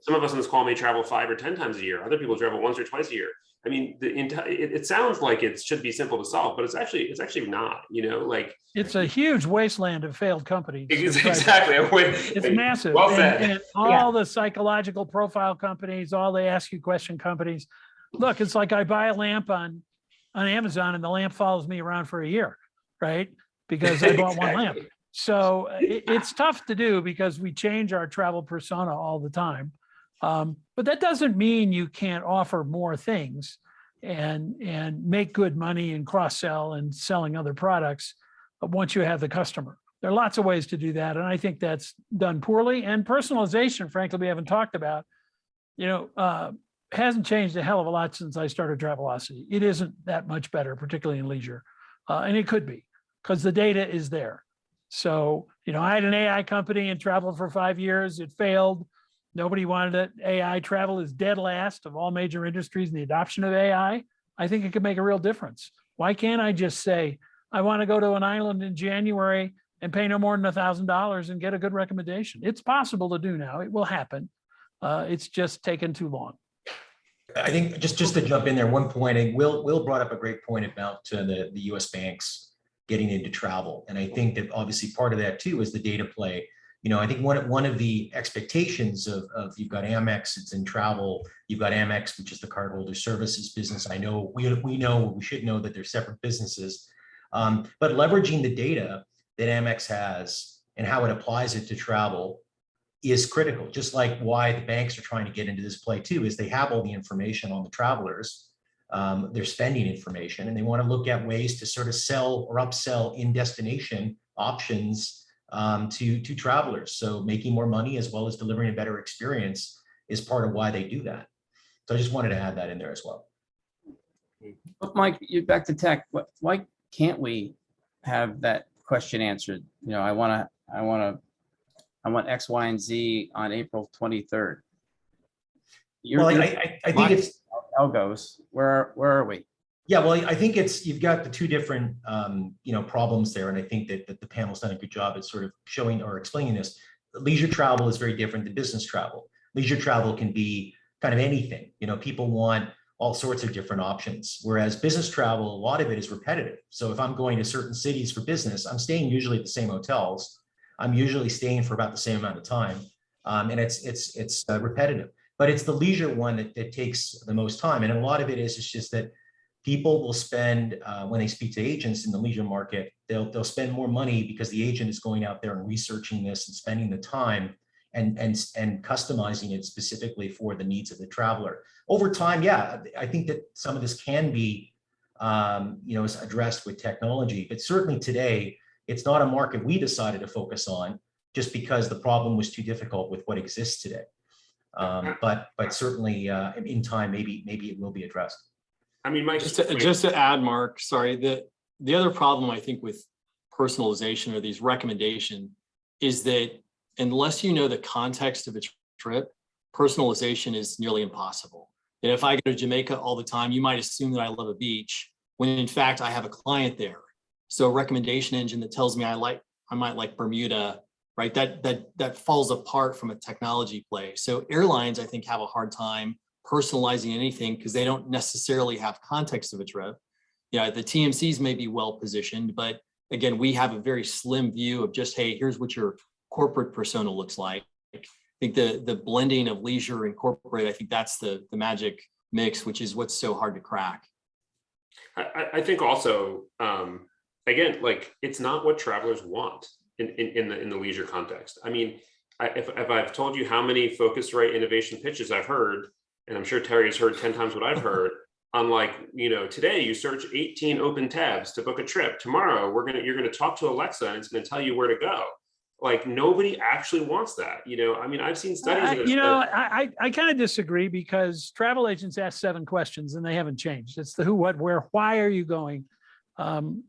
some of us on this call may travel 5 or 10 times a year. Other people travel once or twice a year. I mean, it sounds like it should be simple to solve, but it's actually not. Like it's a huge wasteland of failed companies. Exactly. It's massive. Well said. And all the psychological profile companies, all the ask you question companies. Look, it's like I buy a lamp on Amazon and the lamp follows me around for a year, right? Because I bought one lamp. So it's tough to do because we change our travel persona all the time. But that doesn't mean you can't offer more things and make good money and cross-sell and selling other products once you have the customer. There are lots of ways to do that. And I think that's done poorly. And personalization, frankly, we haven't talked about, hasn't changed a hell of a lot since I started Travelocity. It isn't that much better, particularly in leisure. And it could be because the data is there. So, I had an AI company and traveled for 5 years. It failed. Nobody wanted it. AI travel is dead last of all major industries in the adoption of AI. I think it could make a real difference. Why can't I just say, I want to go to an island in January and pay no more than $1,000 and get a good recommendation? It's possible to do now. It will happen. It's just taken too long. I think just to jump in there, one point, and Will brought up a great point about the US banks getting into travel. And I think that obviously part of that too is the data play. I think one of the expectations of you've got Amex, it's in travel, you've got Amex, which is the cardholder services business. I know we should know that they're separate businesses, but leveraging the data that Amex has and how it applies it to travel is critical. Just like why the banks are trying to get into this play too, is they have all the information on the travelers, their spending information, and they want to look at ways to sort of sell or upsell in destination options to travelers. So making more money as well as delivering a better experience is part of why they do that. So I just wanted to add that in there as well. But Mike, you're back to tech. Why can't we have that question answered? I want X, Y, and Z on April 23rd. I think it's how it goes. Where are we? Yeah, well, I think you've got the two different problems there, and I think that the panel's done a good job at sort of showing or explaining this. Leisure travel is very different than business travel. Leisure travel can be kind of anything. People want all sorts of different options, whereas business travel, a lot of it is repetitive. So if I'm going to certain cities for business, I'm staying usually at the same hotels. I'm usually staying for about the same amount of time, and it's repetitive. But it's the leisure one that takes the most time, and a lot of it is it's just that people will spend when they speak to agents in the leisure market, they'll spend more money because the agent is going out there and researching this and spending the time and customizing it specifically for the needs of the traveler. Over time, yeah, I think that some of this can be is addressed with technology, but certainly today it's not a market we decided to focus on just because the problem was too difficult with what exists today. But certainly in time, maybe it will be addressed. I mean, Mike, just to add, Mark, sorry, the other problem I think with personalization or these recommendations is that unless you know the context of a trip, personalization is nearly impossible. And if I go to Jamaica all the time, you might assume that I love a beach, when in fact I have a client there. So a recommendation engine that tells me I might like Bermuda, right? That falls apart from a technology play. So airlines, I think, have a hard time personalizing anything because they don't necessarily have context of a trip. Yeah, the TMCs may be well positioned, but again, we have a very slim view of just, hey, here's what your corporate persona looks like. I think the blending of leisure and corporate, I think that's the magic mix, which is what's so hard to crack. I think also, again, like it's not what travelers want in the leisure context. I mean, if I've told you how many Focusrite innovation pitches I've heard, and I'm sure Terry's heard 10 times what I've heard, on like, today you search 18 open tabs to book a trip. Tomorrow you're gonna talk to Alexa and it's gonna tell you where to go. Like nobody actually wants that. I mean, I've seen studies. I kind of disagree because travel agents ask 7 questions and they haven't changed. It's the who, what, where, why are you going? And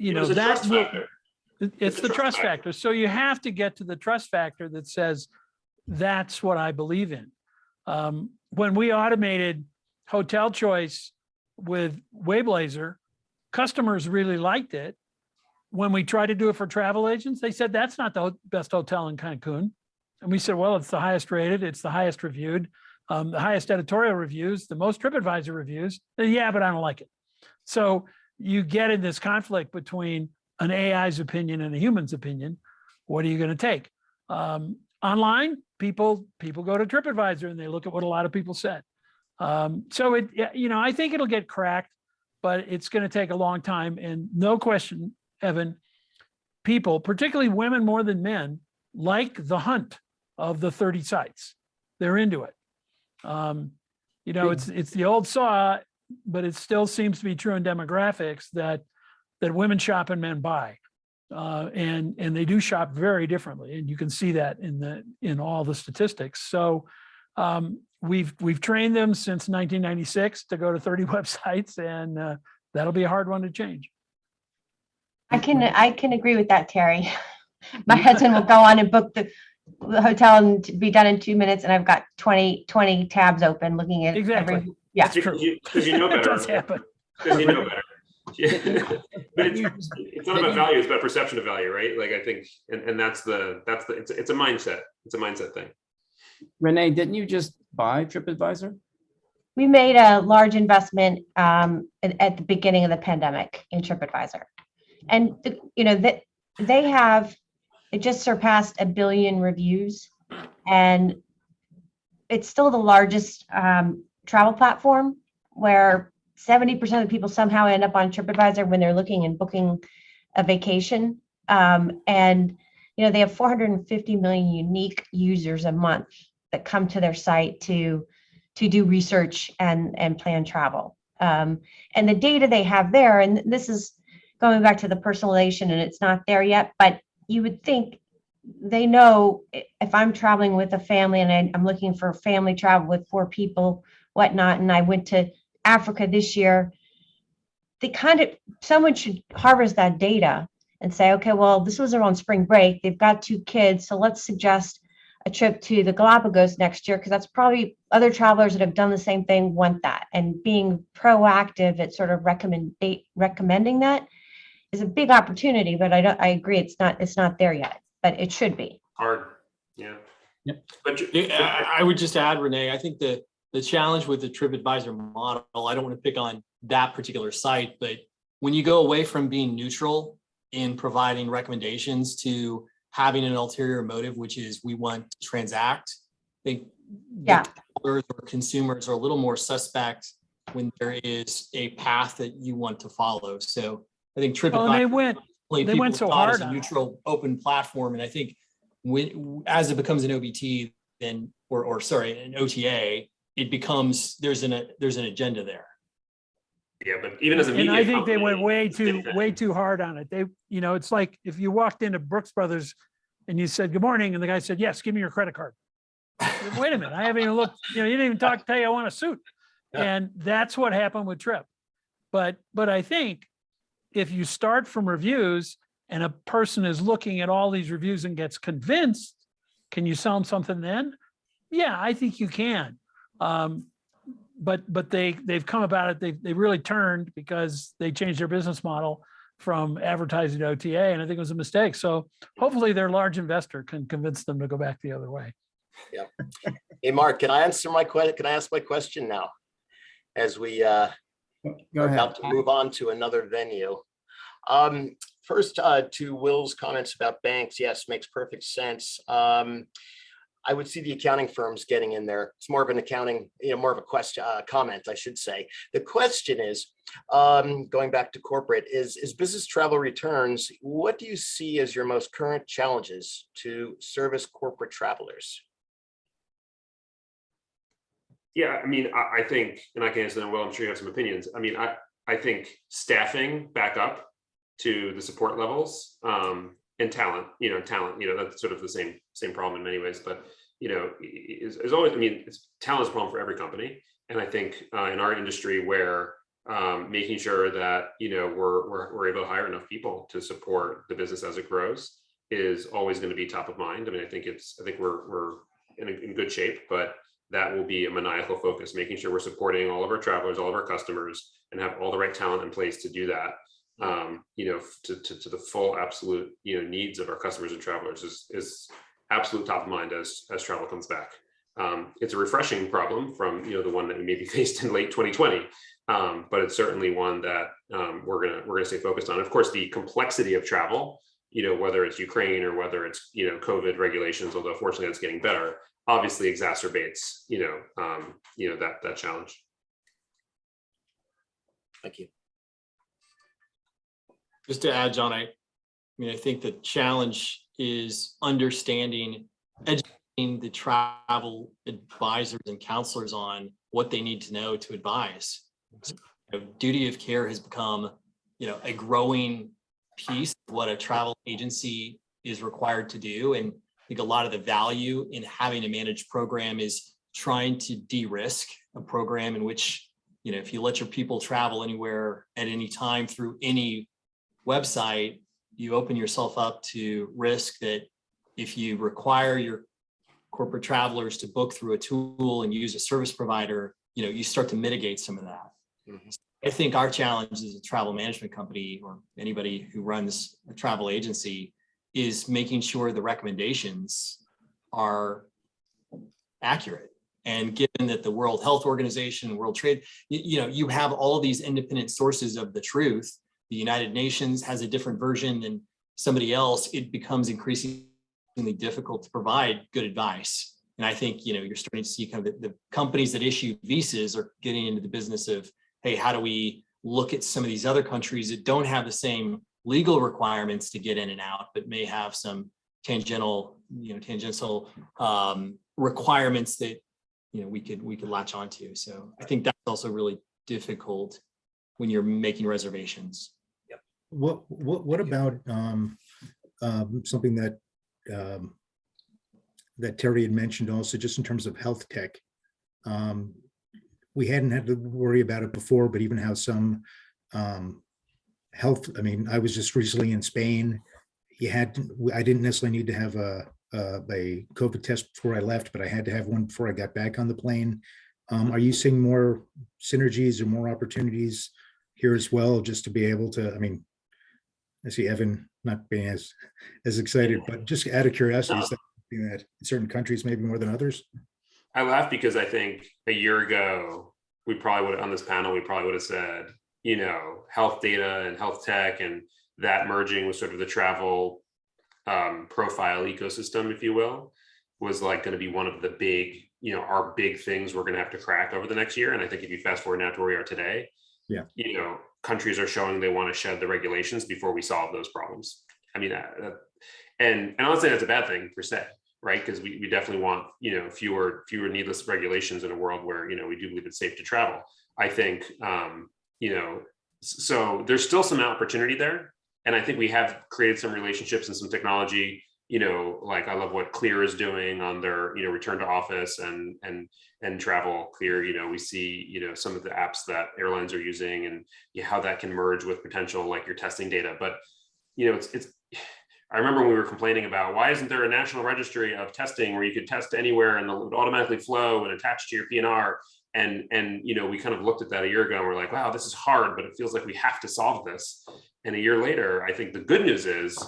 that's what it's the trust factor. So you have to get to the trust factor that says that's what I believe in. When we automated hotel choice with Wayblazer, customers really liked it. When we tried to do it for travel agents, they said, that's not the best hotel in Cancun. And we said, well, it's the highest rated, it's the highest reviewed, the highest editorial reviews, the most TripAdvisor reviews. Yeah, but I don't like it. So you get in this conflict between an AI's opinion and a human's opinion. What are you going to take? Online, people go to TripAdvisor and they look at what a lot of people said. So I think it'll get cracked, but it's going to take a long time. And no question, Evan, people, particularly women more than men, like the hunt of the 30 sites. They're into it. It's the old saw, but it still seems to be true in demographics that women shop and men buy. And they do shop very differently. And you can see that in all the statistics. So we've trained them since 1996 to go to 30 websites, and that'll be a hard one to change. I can agree with that, Terry. My husband will go on and book the hotel and be done in 2 minutes, and I've got 20 tabs open looking at exactly. Yeah, it's true. Because you know better. It does happen. Because you know better. But it's not about value; it's about perception of value, right? Like I think, and that's it's a mindset. It's a mindset thing. Renee, didn't you just buy TripAdvisor? we made a large investment at the beginning of the pandemic in TripAdvisor, and that they have, it just surpassed 1 billion reviews, and it's still the largest travel platform where 70% of the people somehow end up on TripAdvisor when they're looking and booking a vacation. And they have 450 million unique users a month that come to their site to do research and plan travel. And the data they have there, and this is going back to the personalization, and it's not there yet, but you would think they know if I'm traveling with a family and I'm looking for family travel with 4 people, whatnot, and I went to Africa this year, someone should harvest that data and say, okay, well, this was around spring break. They've got 2 kids, so let's suggest a trip to the Galapagos next year, because that's probably other travelers that have done the same thing want that. And being proactive at sort of recommending that is a big opportunity. But I agree, it's not there yet, but it should be. Hard, yeah. Yep. But I would just add, Renee, I think the challenge with the TripAdvisor model, I don't want to pick on that particular site, but when you go away from being neutral in providing recommendations to having an ulterior motive, which is we want to transact, I think travelers or consumers are a little more suspect when there is a path that you want to follow. So I think TripAdvisor they went so hard as a neutral, open platform, and I think as it becomes an OBT, then or an OTA, it becomes there's an agenda there. Yeah, but even as a media and I think company, they went way too hard on it. It's like if you walked into Brooks Brothers and you said good morning, and the guy said, yes, give me your credit card. Wait a minute, I haven't even looked. You didn't even tell you I want a suit, and that's what happened with Trip. But I think if you start from reviews and a person is looking at all these reviews and gets convinced, can you sell them something then? Yeah, I think you can. but they've come about it. They really turned because they changed their business model from advertising to OTA, and I think it was a mistake. So hopefully their large investor can convince them to go back the other way. Yeah. Hey, Mark, can I answer my question? Can I ask my question now? As we are about to move on to another venue. First, to Will's comments about banks, yes, makes perfect sense. I would see the accounting firms getting in there. It's more of an accounting, more of a question, comment, I should say. The question is, going back to corporate, is business travel returns, what do you see as your most current challenges to service corporate travelers? Yeah, I mean, I think, and I can answer them well, I'm sure you have some opinions. I mean, I think staffing back up to the support levels, and talent, that's sort of the same problem in many ways, but is always, I mean, talent is a problem for every company. And I think in our industry where making sure that, we're able to hire enough people to support the business as it grows is always going to be top of mind. I mean, I think we're in good shape, but that will be a maniacal focus, making sure we're supporting all of our travelers, all of our customers, and have all the right talent in place to do that. To the full absolute needs of our customers and travelers is absolute top of mind as travel comes back. It's a refreshing problem from the one that we maybe faced in late 2020, but it's certainly one that we're gonna stay focused on. Of course, the complexity of travel, whether it's Ukraine or whether it's COVID regulations, although fortunately that's getting better, obviously exacerbates that challenge. Thank you. Just to add, John, I think the challenge is educating the travel advisors and counselors on what they need to know to advise. So, duty of care has become, a growing piece of what a travel agency is required to do. And I think a lot of the value in having a managed program is trying to de-risk a program in which, if you let your people travel anywhere at any time through any website, you open yourself up to risk that if you require your corporate travelers to book through a tool and use a service provider, you start to mitigate some of that. Mm-hmm. I think our challenge as a travel management company or anybody who runs a travel agency is making sure the recommendations are accurate. And given that the World Health Organization, World Trade, you have all these independent sources of the truth. The United Nations has a different version than somebody else. It becomes increasingly difficult to provide good advice. And I think, you're starting to see kind of the companies that issue visas are getting into the business of, hey, how do we look at some of these other countries that don't have the same legal requirements to get in and out, but may have some tangential requirements that, we could latch onto. So I think that's also really difficult when you're making reservations. What about something that that Terry had mentioned also, just in terms of health tech? We hadn't had to worry about it before, but even how some health, I mean, I was just recently in Spain. I didn't necessarily need to have a COVID test before I left, but I had to have one before I got back on the plane. Are you seeing more synergies or more opportunities here as well, just to be able to, I mean, I see Evan not being as excited, but just out of curiosity, is that something that in certain countries maybe more than others? I laugh because I think a year ago, we probably would, on this panel, we probably would have said, health data and health tech and that merging with sort of the travel profile ecosystem, if you will, was like going to be one of the big, our big things we're going to have to crack over the next year. And I think if you fast forward now to where we are today, countries are showing they want to shed the regulations before we solve those problems. I mean, and I'm not saying that's a bad thing per se, right? Because we definitely want, fewer needless regulations in a world where, we do believe it's safe to travel. I think, so there's still some opportunity there. And I think we have created some relationships and some technology, like I love what Clear is doing on their, return to office and travel Clear. We see, some of the apps that airlines are using and how that can merge with potential, like your testing data. But, I remember when we were complaining about why isn't there a national registry of testing where you could test anywhere and it would automatically flow and attach to your PNR? And we kind of looked at that a year ago and we're like, wow, this is hard, but it feels like we have to solve this. And a year later, I think the good news is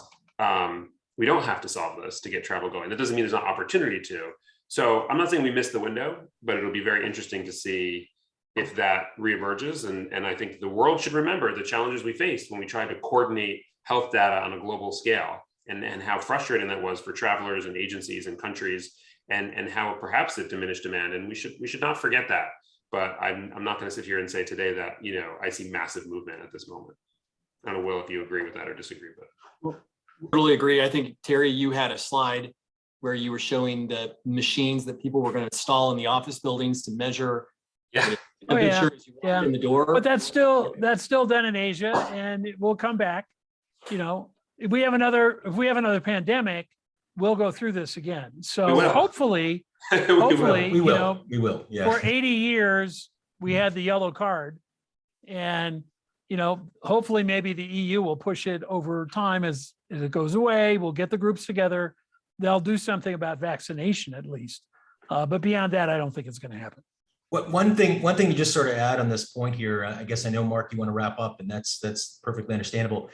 we don't have to solve this to get travel going. That doesn't mean there's not opportunity to. So I'm not saying we missed the window, but it'll be very interesting to see if that reemerges. And I think the world should remember the challenges we faced when we tried to coordinate health data on a global scale, and how frustrating that was for travelers and agencies and countries, and how perhaps it diminished demand. And we should not forget that. But I'm not going to sit here and say today that, I see massive movement at this moment. I don't know, Will, if you agree with that or disagree, but. Totally agree. I think, Terry, you had a slide where you were showing the machines that people were going to install in the office buildings to measure. Yeah. Oh, yeah. Sure as you walk in the door. But that's still done in Asia, and it will come back. If we have another pandemic, we'll go through this again. So hopefully, We will. Yeah. for 80 years, we had the yellow card, and hopefully maybe the EU will push it over time as it goes away. We'll get the groups together. They'll do something about vaccination at least. But beyond that, I don't think it's going to happen. One thing to just sort of add on this point here, I guess I know, Mark, you want to wrap up, and that's perfectly understandable.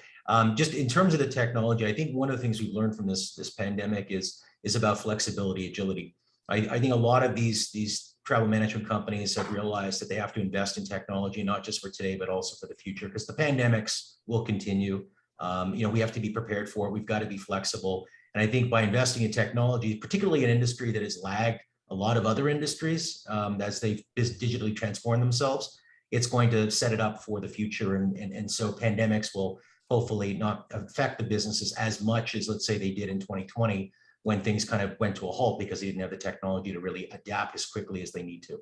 Just in terms of the technology, I think one of the things we've learned from this pandemic is about flexibility, agility. I think a lot of these travel management companies have realized that they have to invest in technology, not just for today, but also for the future, because the pandemics will continue. We have to be prepared for it. We've got to be flexible. And I think by investing in technology, particularly an industry that has lagged a lot of other industries as they've digitally transformed themselves, it's going to set it up for the future. And so pandemics will hopefully not affect the businesses as much as, let's say, they did in 2020, when things kind of went to a halt because they didn't have the technology to really adapt as quickly as they need to.